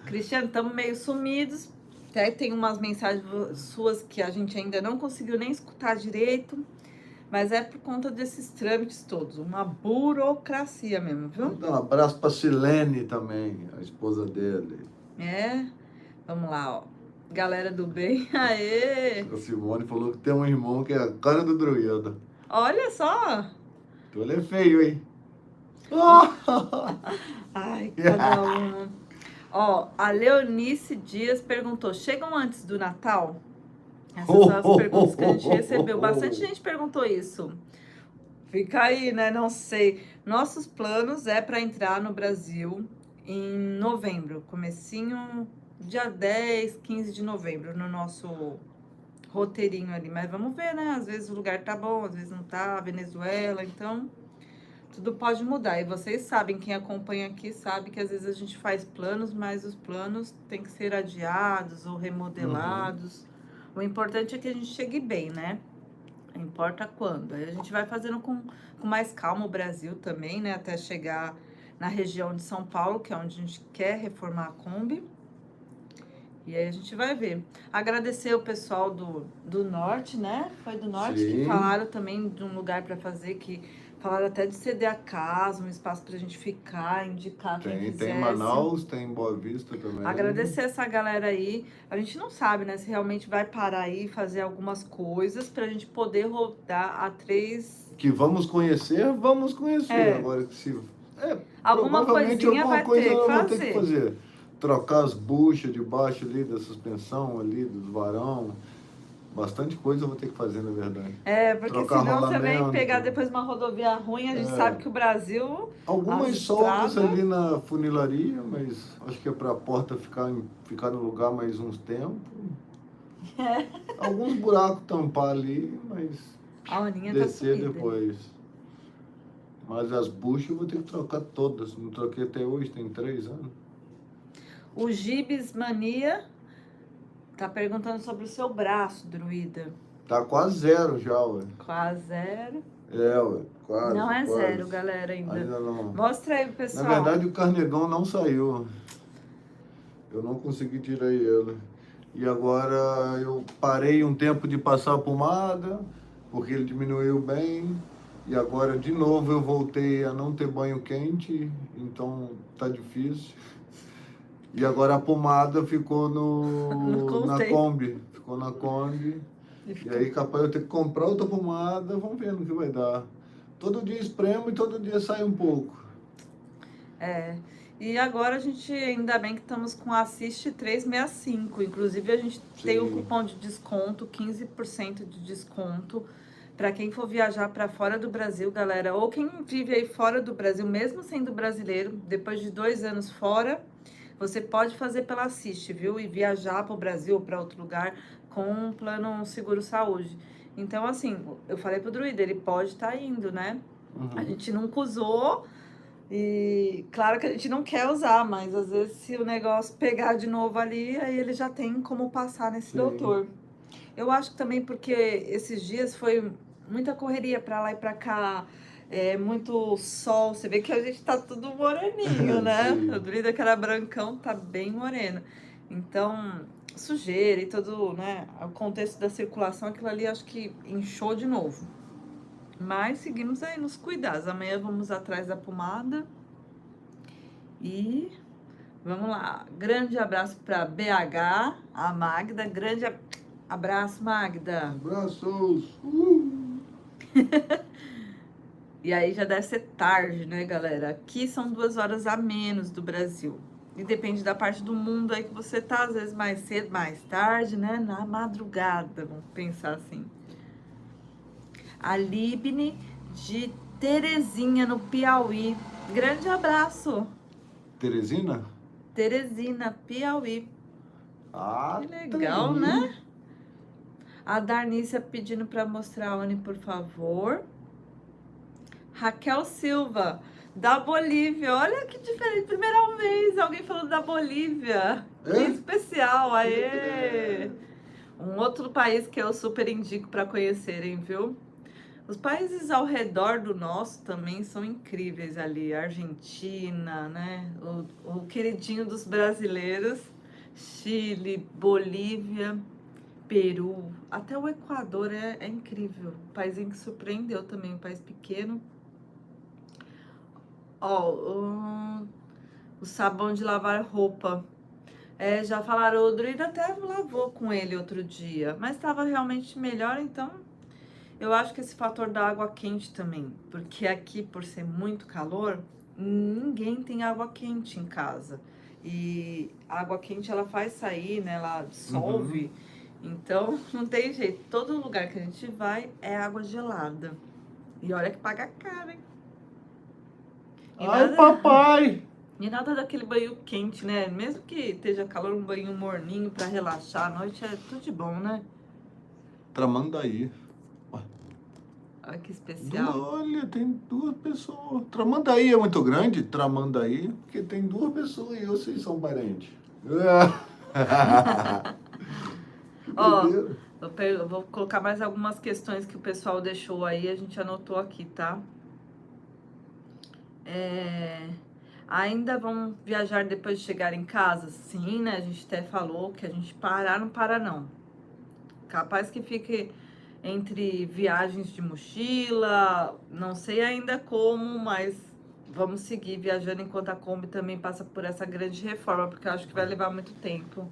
B: Cristiano, estamos meio sumidos. Até tem umas mensagens suas que a gente ainda não conseguiu nem escutar direito. Mas é por conta desses trâmites todos, uma burocracia mesmo, viu?
A: Então, um abraço pra Silene também, a esposa dele.
B: É, vamos lá, ó. Galera do bem, aê!
A: A Simone falou que tem um irmão que é a cara do druida.
B: Olha só!
A: Então ele é feio, hein?
B: Ai, cada um. Ó, a Leonice Dias perguntou: chegam antes do Natal? Essas são as perguntas que a gente recebeu. Bastante gente perguntou isso. Fica aí, né? Não sei. Nossos planos é para entrar no Brasil em novembro, comecinho, dia 10, 15 de novembro, no nosso roteirinho ali. Mas vamos ver, né? Às vezes o lugar tá bom, às vezes não tá. Venezuela, então tudo pode mudar. E vocês sabem, quem acompanha aqui sabe que às vezes a gente faz planos, mas os planos têm que ser adiados ou remodelados. O importante é que a gente chegue bem, né? Não importa quando. Aí a gente vai fazendo com mais calma o Brasil também, né? Até chegar na região de São Paulo, que é onde a gente quer reformar a Kombi. E aí a gente vai ver. Agradecer o pessoal do Norte, né? Foi do Norte que
A: Sim.
B: falaram também de um lugar para fazer, que falaram até de ceder a casa, um espaço pra gente ficar, indicar quem quisesse.
A: Tem em Manaus, tem em Boa Vista também.
B: Agradecer essa galera aí. A gente não sabe, né, se realmente vai parar aí e fazer algumas coisas pra gente poder rodar a 3.
A: Que vamos conhecer. Agora que se...
B: Alguma
A: provavelmente
B: coisinha
A: alguma
B: vai
A: coisa
B: ter que
A: eu vou ter que
B: fazer.
A: fazer. Trocar as buchas debaixo ali da suspensão ali, dos varão. Bastante coisa eu vou ter que fazer, na verdade.
B: Porque
A: Trocar
B: senão também
A: rolamento.
B: pegar depois uma rodovia ruim, a gente sabe que o Brasil...
A: Algumas
B: as
A: soldas
B: estradas-
A: ali na funilaria, mas acho que é pra porta ficar no lugar mais uns tempos. Alguns buracos tampar ali, mas
B: A Aninha tá
A: descer
B: sumida.
A: depois. Mas as buchas eu vou ter que trocar todas. Não troquei até hoje, tem 3 anos.
B: O Gibes Mania tá perguntando sobre o seu braço, druida.
A: Tá quase 0 já, ué.
B: Quase 0.
A: Ué, quase.
B: Não é
A: quase.
B: 0, galera, ainda.
A: Ainda não.
B: Mostra aí, pessoal.
A: Na verdade, o carnegão não saiu. Eu não consegui tirar ele. E agora eu parei um tempo de passar a pomada, porque ele diminuiu bem. E agora, de novo, eu voltei a não ter banho quente, então tá difícil. E agora a pomada ficou na Kombi. Ficou na Kombi. E aí, capaz eu ter que comprar outra pomada, vamos ver no que vai dar. Todo dia espremo e todo dia sai um pouco.
B: E agora a gente, ainda bem que estamos com a Assist 365. Inclusive, a gente tem um cupom de desconto, 15% de desconto. Para quem for viajar para fora do Brasil, galera, ou quem vive aí fora do Brasil, mesmo sendo brasileiro, depois de 2 anos fora, você pode fazer pela Assist, viu? E viajar para o Brasil ou para outro lugar com um plano seguro saúde. Então, assim, eu falei pro druida, ele pode estar indo, né? A gente nunca usou e claro que a gente não quer usar, mas às vezes se o negócio pegar de novo ali, aí ele já tem como passar nesse doutor. Eu acho que também porque esses dias foi muita correria para lá e para cá, muito sol. Você vê que a gente tá tudo moreninho, né? O druida que era brancão tá bem moreno. Então, sujeira e todo, né? O contexto da circulação, aquilo ali acho que inchou de novo. Mas seguimos aí nos cuidados. Amanhã vamos atrás da pomada. E vamos lá. Grande abraço para BH, a Magda. Grande abraço, Magda.
A: Abraços!
B: E aí já deve ser tarde, né, galera? Aqui são 2 horas a menos do Brasil. E depende da parte do mundo aí que você tá, às vezes mais cedo, mais tarde, né? Na madrugada, vamos pensar assim. A Libne de Terezinha, no Piauí. Grande abraço.
A: Teresina?
B: Teresina, Piauí.
A: Ah,
B: que legal, né? A Darnícia pedindo para mostrar a Oni, por favor. Raquel Silva, da Bolívia. Olha que diferente. Primeira vez alguém falando da Bolívia. Que especial. Aê! Um outro país que eu super indico para conhecerem, viu? Os países ao redor do nosso também são incríveis ali. Argentina, né? O queridinho dos brasileiros. Chile, Bolívia, Peru, até o Equador é incrível. Um paísinho que surpreendeu também, um país pequeno. Ó, o sabão de lavar roupa. Já falaram, o Druida até lavou com ele outro dia, mas estava realmente melhor, então eu acho que esse fator da água quente também, porque aqui, por ser muito calor, ninguém tem água quente em casa. E a água quente, ela faz sair, né? Ela dissolve. Então, não tem jeito. Todo lugar que a gente vai é água gelada. E olha que paga caro, hein?
A: Ai, papai!
B: E nada daquele banho quente, né? Mesmo que esteja calor, um banho morninho pra relaxar à noite é tudo de bom, né?
A: Tramandaí.
B: Olha que especial.
A: Olha, tem 2 pessoas. Tramandaí é muito grande? Tramandaí, porque tem 2 pessoas e vocês são parentes.
B: Ó, eu vou colocar mais algumas questões que o pessoal deixou aí, a gente anotou aqui, tá? Ainda vão viajar depois de chegar em casa? Sim, né? A gente até falou que a gente parar, não para não. Capaz que fique entre viagens de mochila, não sei ainda como, mas vamos seguir viajando enquanto a Kombi também passa por essa grande reforma, porque eu acho que vai levar muito tempo.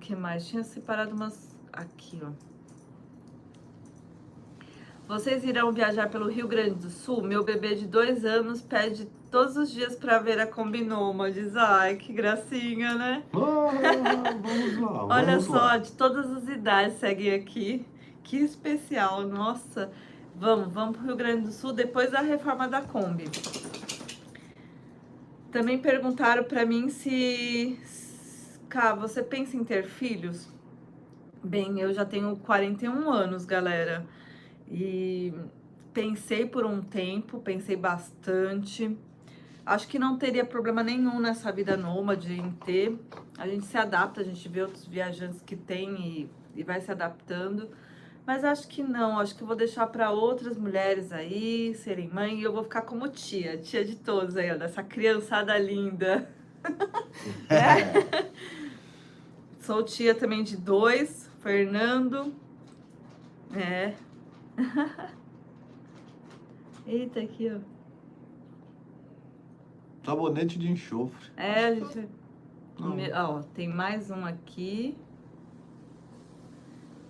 B: Que mais? Tinha separado umas... Aqui, ó. Vocês irão viajar pelo Rio Grande do Sul? Meu bebê de 2 anos pede todos os dias para ver a Kombi Nômades. Ai, que gracinha, né?
A: Vamos lá,
B: Olha só, de todas as idades seguem aqui. Que especial, nossa. Vamos pro Rio Grande do Sul depois da reforma da Kombi. Também perguntaram para mim se... Cá, você pensa em ter filhos? Bem, eu já tenho 41 anos, galera. E pensei por um tempo, pensei bastante. Acho que não teria problema nenhum nessa vida nômade em ter. A gente se adapta, a gente vê outros viajantes que tem e vai se adaptando. Mas acho que não, acho que eu vou deixar para outras mulheres aí serem mãe e eu vou ficar como tia de todos aí, ó, dessa criançada linda. Sou tia também de 2, Fernando. Eita, aqui, ó.
A: Sabonete de enxofre.
B: A gente... Ó, tem mais um aqui.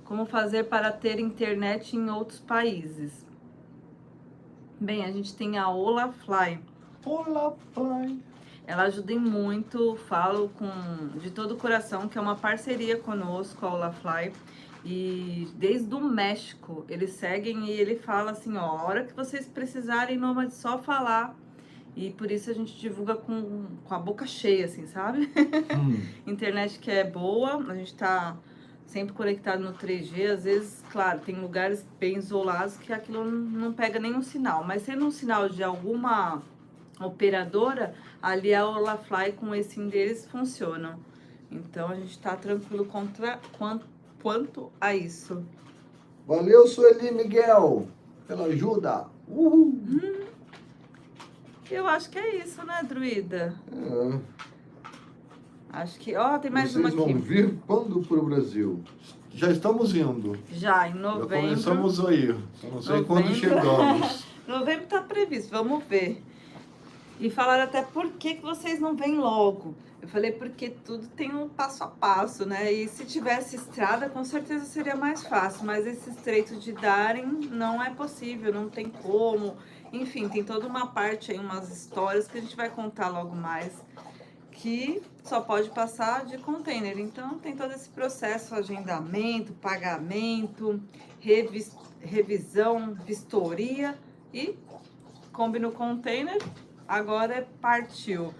B: Como fazer para ter internet em outros países? Bem, a gente tem a Olafly.
A: Olafly.
B: Ela ajuda em muito, falo de todo o coração, que é uma parceria conosco, a Olafly. E desde o México, eles seguem e ele fala assim, ó, a hora que vocês precisarem, Nômade, só falar. E por isso a gente divulga com a boca cheia, assim, sabe? Internet que é boa, a gente tá sempre conectado no 3G. Às vezes, claro, tem lugares bem isolados que aquilo não pega nenhum sinal. Mas sendo um sinal de alguma operadora, ali a Olafly com esse deles funciona. Então a gente tá tranquilo quanto a isso.
A: Valeu, Sueli Miguel, pela ajuda. Uhul.
B: Eu acho que é isso, né, Druida? Acho que... Ó, tem mais uma aqui.
A: Vocês vão vir quando para o Brasil? Já estamos indo.
B: Já, em novembro.
A: Já começamos a ir. Só não sei quando chegamos.
B: Novembro tá previsto, vamos ver. E falaram até por que vocês não vêm logo. Eu falei, porque tudo tem um passo a passo, né? E se tivesse estrada, com certeza seria mais fácil. Mas esse Estreito de Darien não é possível, não tem como. Enfim, tem toda uma parte aí, umas histórias que a gente vai contar logo mais, que só pode passar de container. Então, tem todo esse processo, agendamento, pagamento, revisão, vistoria e Kombi no container. Agora partiu.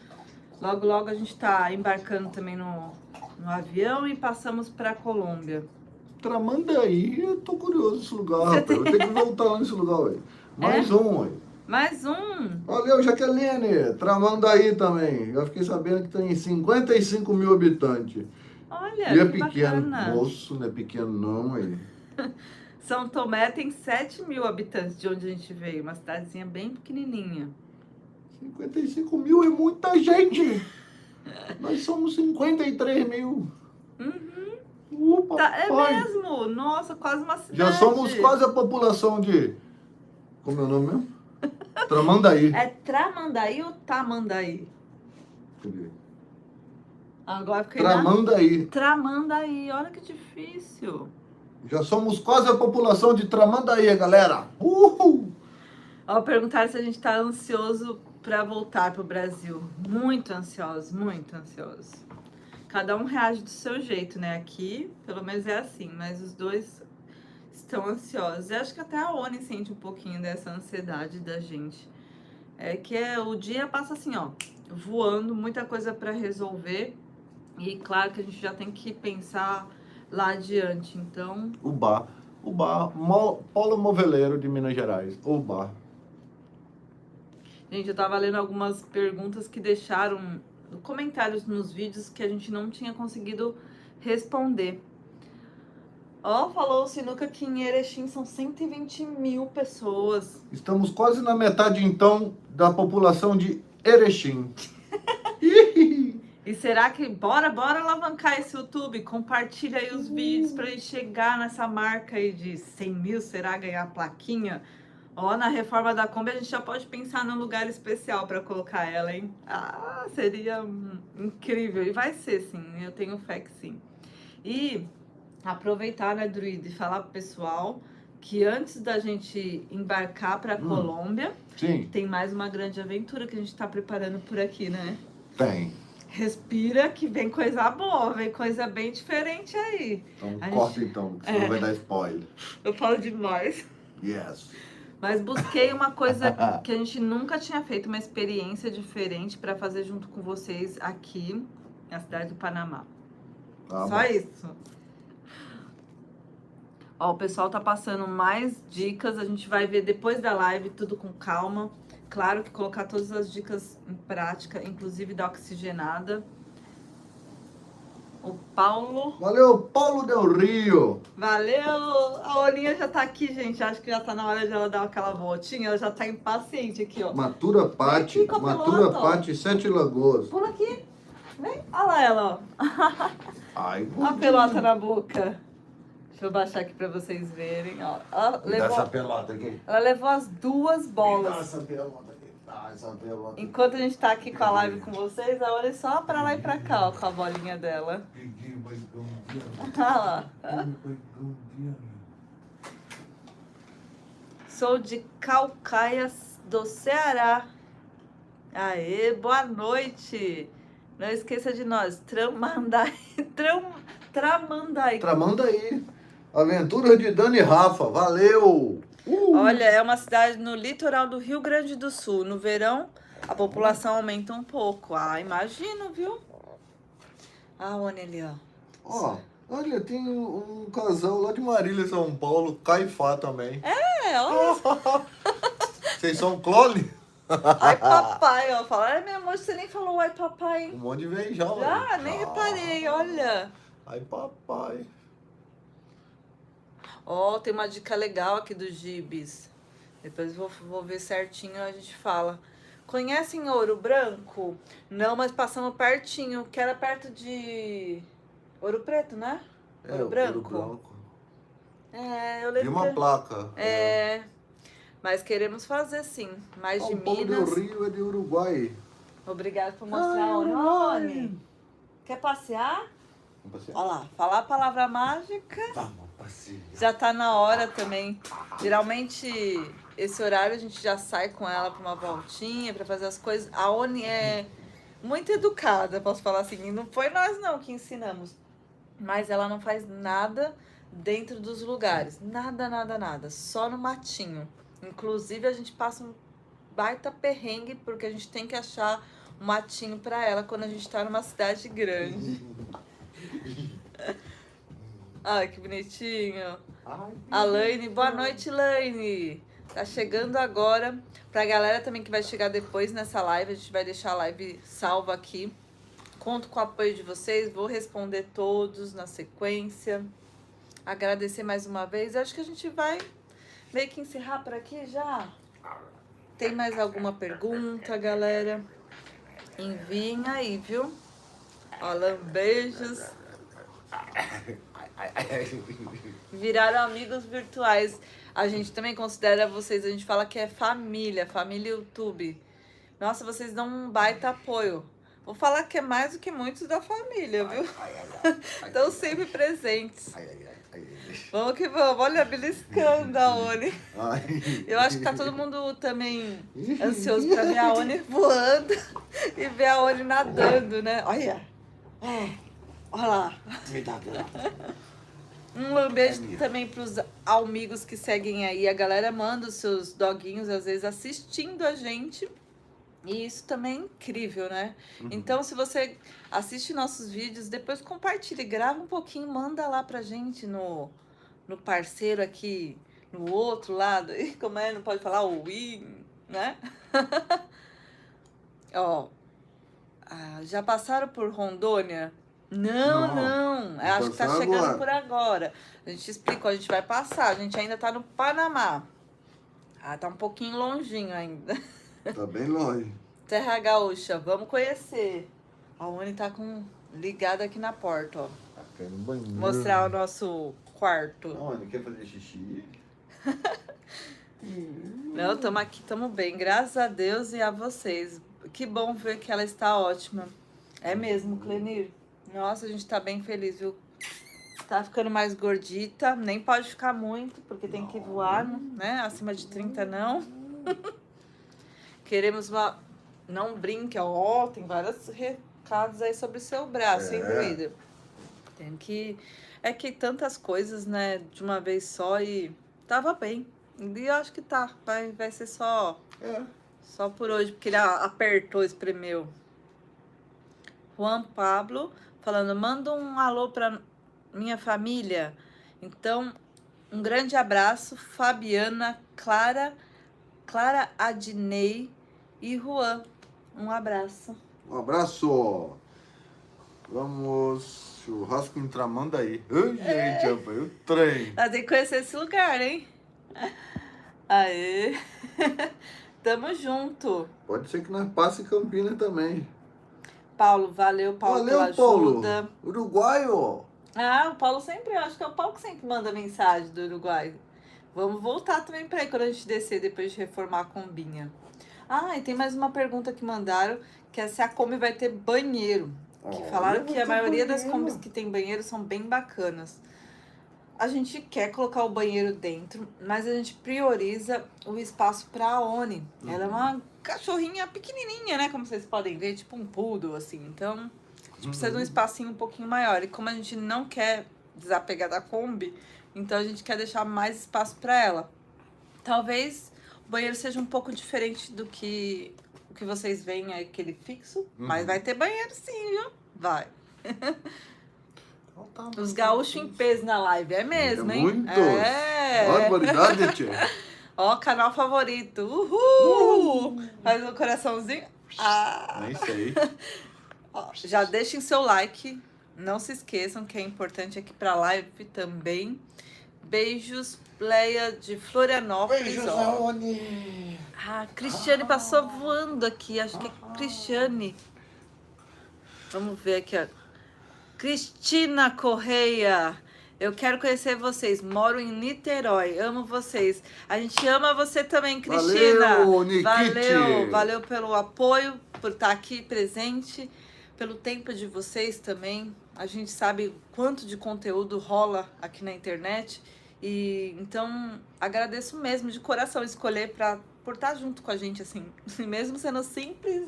B: Logo, logo a gente tá embarcando também no avião e passamos pra Colômbia.
A: Tramandaí, eu tô curioso nesse lugar, rapaz. Eu vou ter que voltar lá nesse lugar, ué. Mais um, ué.
B: Mais um?
A: Valeu, Jaqueline. Tramandaí também. Eu fiquei sabendo que tem 55 mil habitantes.
B: Olha,
A: e é
B: que
A: pequeno.
B: bacana.
A: Moço, não é pequeno não, ué.
B: São Tomé tem 7 mil habitantes de onde a gente veio. Uma cidadezinha bem pequenininha.
A: 55 mil é muita gente. Nós somos 53 mil.
B: É
A: papai.
B: mesmo? Nossa, quase uma cidade.
A: Já somos quase a população de... Como é o nome mesmo? Tramandaí.
B: É Tramandaí ou Tamandaí? Agora fiquei
A: Tramandaí.
B: Tramandaí, olha que difícil.
A: Já somos quase a população de Tramandaí, galera. Uhul!
B: Ó, perguntaram se a gente tá ansioso para voltar pro Brasil. Muito ansioso, muito ansioso. Cada um reage do seu jeito, né? Aqui, pelo menos é assim, mas os dois estão ansiosos. Eu acho que até a ONI sente um pouquinho dessa ansiedade da gente. É que o dia passa assim, ó, voando, muita coisa para resolver. E claro que a gente já tem que pensar lá adiante, então...
A: O bar, Polo Moveleiro de Minas Gerais, o bar.
B: Gente, eu tava lendo algumas perguntas que deixaram comentários nos vídeos que a gente não tinha conseguido responder. Ó, falou o Sinuca que em Erechim são 120 mil pessoas.
A: Estamos quase na metade, então, da população de Erechim.
B: E será que... Bora alavancar esse YouTube, compartilha aí os vídeos pra gente chegar nessa marca aí de 100 mil, será ganhar a plaquinha? Ó, na reforma da Kombi a gente já pode pensar num lugar especial para colocar ela, hein? Ah, seria incrível. E vai ser, sim. Eu tenho fé que sim. E aproveitar, né, Druid, e falar pro pessoal que antes da gente embarcar para Colômbia,
A: sim,
B: tem mais uma grande aventura que a gente está preparando por aqui, né?
A: Tem.
B: Respira que vem coisa boa, vem coisa bem diferente aí.
A: Então corta então, que senão vai dar spoiler.
B: Eu falo demais.
A: Yes.
B: Mas busquei uma coisa que a gente nunca tinha feito, uma experiência diferente para fazer junto com vocês aqui na cidade do Panamá.
A: Tá
B: Só
A: bom.
B: isso. Ó, o pessoal tá passando mais dicas, a gente vai ver depois da live, tudo com calma. Claro que colocar todas as dicas em prática, inclusive da oxigenada. O Paulo...
A: Valeu, Paulo Del Rio.
B: Valeu! A Olinha já tá aqui, gente. Acho que já tá na hora de ela dar aquela voltinha. Ela já tá impaciente aqui, ó.
A: Matura Pati,
B: Vem aqui com a
A: Matura
B: pelota, ó.
A: Pati, Sete Lagoas.
B: Pula aqui. Vem. Olha lá ela, ó.
A: Ai,
B: Olha a pelota na boca. Deixa eu baixar aqui pra vocês verem, ó. Ela
A: Me dá
B: levou,
A: essa pelota aqui.
B: ela levou as duas
A: Me dá
B: bolas.
A: essa pelota aqui. Dá essa pelota.
B: Enquanto a gente tá aqui com a live com vocês, a Olha só pra lá e pra cá, ó, com a bolinha dela. Olha lá. Sou de Caucaias do Ceará. Aê, boa noite. Não esqueça de nós, Tramandaí.
A: Tramandaí. Aventura de Dani e Rafa. Valeu.
B: Olha, é uma cidade no litoral do Rio Grande do Sul. No verão, a população aumenta um pouco. Ah, imagino, viu? Ah, olha ali, ó.
A: Ó, olha, tem um casal lá de Marília, São Paulo, Caifá também.
B: É, olha.
A: Vocês são clone?
B: Ai, papai, ó. Fala, ai, meu amor, você nem falou ai, papai.
A: Um monte de vez já.
B: Já, nem reparei, olha.
A: Ai, papai.
B: Ó, tem uma dica legal aqui dos Gibis. Depois vou ver certinho, a gente fala. Conhecem Ouro Branco? Não, mas passamos pertinho, que era perto de Ouro Preto, né? Ouro Branco. É, eu
A: Vi
B: lembro.
A: uma placa.
B: É, mas queremos fazer sim. Mais de
A: O Paulo
B: Minas.
A: Del Rio é de Uruguai.
B: Obrigado por mostrar o nome. Quer passear?
A: Vamos passear?
B: Olha lá, falar a palavra mágica.
A: Vamos passear.
B: Já tá na hora também. Geralmente, esse horário a gente já sai com ela pra uma voltinha, pra fazer as coisas. A Oni é muito educada, posso falar assim. E não foi nós não que ensinamos. Mas ela não faz nada dentro dos lugares. Nada, nada, nada. Só no matinho. Inclusive, a gente passa um baita perrengue, porque a gente tem que achar um matinho pra ela quando a gente tá numa cidade grande. Ai, que bonitinho. A Laine, boa noite, Laine. Tá chegando agora. Pra galera também que vai chegar depois nessa live, a gente vai deixar a live salva aqui. Conto com o apoio de vocês, vou responder todos na sequência. Agradecer mais uma vez. Acho que a gente vai meio que encerrar por aqui já. Tem mais alguma pergunta, galera? Enviem aí, viu? Alan, beijos. Viraram amigos virtuais. A gente também considera vocês, a gente fala que é família YouTube. Nossa, vocês dão um baita apoio. Vou falar que é mais do que muitos da família, viu? Estão sempre presentes. Vamos que vamos. Olha, beliscando a Oni. Eu acho que tá todo mundo também ansioso pra ver a Oni voando e ver a Oni nadando, né? Olha. Olha lá. Um beijo também pros amigos que seguem aí. A galera manda os seus doguinhos, às vezes, assistindo a gente. E isso também é incrível, né? Então, se você assiste nossos vídeos, depois compartilha, grava um pouquinho, manda lá pra gente no parceiro aqui, no outro lado. Como é? Não pode falar o win, né? Ó, já passaram por Rondônia? Não. Acho que tá chegando por agora. A gente explicou, a gente vai passar. A gente ainda tá no Panamá. Tá um pouquinho longinho ainda.
A: Tá bem longe.
B: Terra Gaúcha, vamos conhecer. A Oni tá ligada aqui na porta, ó.
A: Tá no banheiro.
B: Mostrar o nosso quarto.
A: Oni, quer fazer xixi?
B: Não, estamos aqui, estamos bem. Graças a Deus e a vocês. Que bom ver que ela está ótima. É mesmo, Clenir. Nossa, a gente tá bem feliz, viu? Tá ficando mais gordita. Nem pode ficar muito, porque tem que voar, né? Acima de 30 não. Queremos uma... Não brinque, ó, tem vários recados aí sobre o seu braço, hein, Druida? Tem que... É que tantas coisas, né, de uma vez só e tava bem. E eu acho que tá, vai ser só... Só por hoje, porque ele apertou, espremeu. Juan Pablo falando, manda um alô pra minha família. Então, um grande abraço, Fabiana, Clara Adnei e Juan. Um abraço.
A: Um abraço. Vamos. Churrasco em Tramandaí. Ai, gente, rapaz, o trem.
B: Tem que conhecer esse lugar, hein? Aê. Tamo junto.
A: Pode ser que nós passe em Campinas também.
B: Paulo, valeu, Paulo, pela
A: Paulo.
B: ajuda.
A: Uruguaio.
B: O Paulo sempre, acho que é o Paulo que sempre manda mensagem do Uruguai. Vamos voltar também pra aí quando a gente descer, depois de reformar a combinha. E tem mais uma pergunta que mandaram, que é se a Kombi vai ter banheiro. Que falaram que a maioria das Kombis que tem banheiro são bem bacanas. A gente quer colocar o banheiro dentro, mas a gente prioriza o espaço para a Oni. Ela é uma cachorrinha pequenininha, né? Como vocês podem ver, tipo um poodle, assim. Então, a gente precisa de um espacinho um pouquinho maior. E como a gente não quer desapegar da Kombi, então a gente quer deixar mais espaço para ela. Talvez o banheiro seja um pouco diferente do que o que vocês veem, é aquele fixo. Mas vai ter banheiro sim, viu? Vai. Os gaúchos em peso na live, é mesmo, hein?
A: Muitos! Barbaridade, tia!
B: Ó, canal favorito. Uhul! Faz um coraçãozinho.
A: Nem sei.
B: Ó, já deixem seu like. Não se esqueçam que é importante aqui pra live também. Beijos, Leia de Florianópolis.
A: Beijos,
B: ó.
A: Oni!
B: Cristiane passou voando aqui. Acho que é Cristiane. Vamos ver aqui, ó. Cristina Correia, eu quero conhecer vocês, moro em Niterói, amo vocês. A gente ama você também, Cristina. Valeu pelo apoio, por estar aqui presente, pelo tempo de vocês também. A gente sabe quanto de conteúdo rola aqui na internet e então agradeço mesmo de coração escolher por estar junto com a gente assim, mesmo sendo simples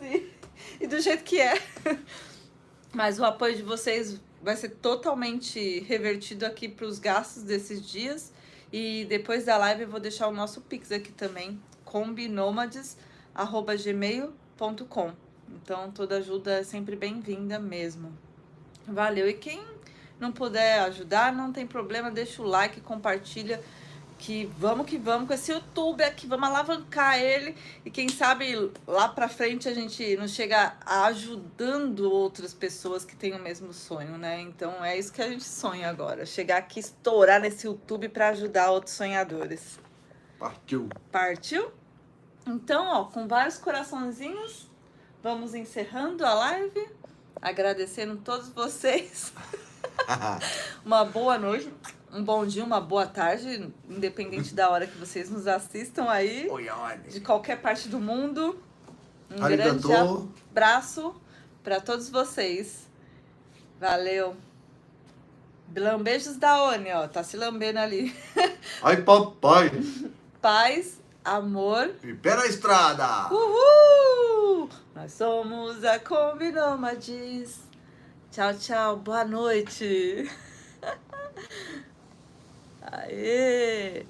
B: e do jeito que é. Mas o apoio de vocês vai ser totalmente revertido aqui para os gastos desses dias. E depois da live eu vou deixar o nosso Pix aqui também, combinômades@gmail.com. Então toda ajuda é sempre bem-vinda mesmo. Valeu! E quem não puder ajudar, não tem problema, deixa o like, compartilha. Que vamos com esse YouTube aqui, vamos alavancar ele e quem sabe lá pra frente a gente não chega ajudando outras pessoas que têm o mesmo sonho, né? Então é isso que a gente sonha agora, chegar aqui, estourar nesse YouTube pra ajudar outros sonhadores. Partiu? Então, ó, com vários coraçãozinhos, vamos encerrando a live, agradecendo todos vocês. Uma boa noite, um bom dia, uma boa tarde, independente da hora que vocês nos assistam aí, de qualquer parte do mundo. Um grande abraço para todos vocês. Valeu. Lambejos da Oni, ó. Tá se lambendo ali.
A: Ai, papai.
B: Paz, amor.
A: E pé na estrada.
B: Uhul! Nós somos a Kombi Nômades. Tchau, tchau. Boa noite. Aê!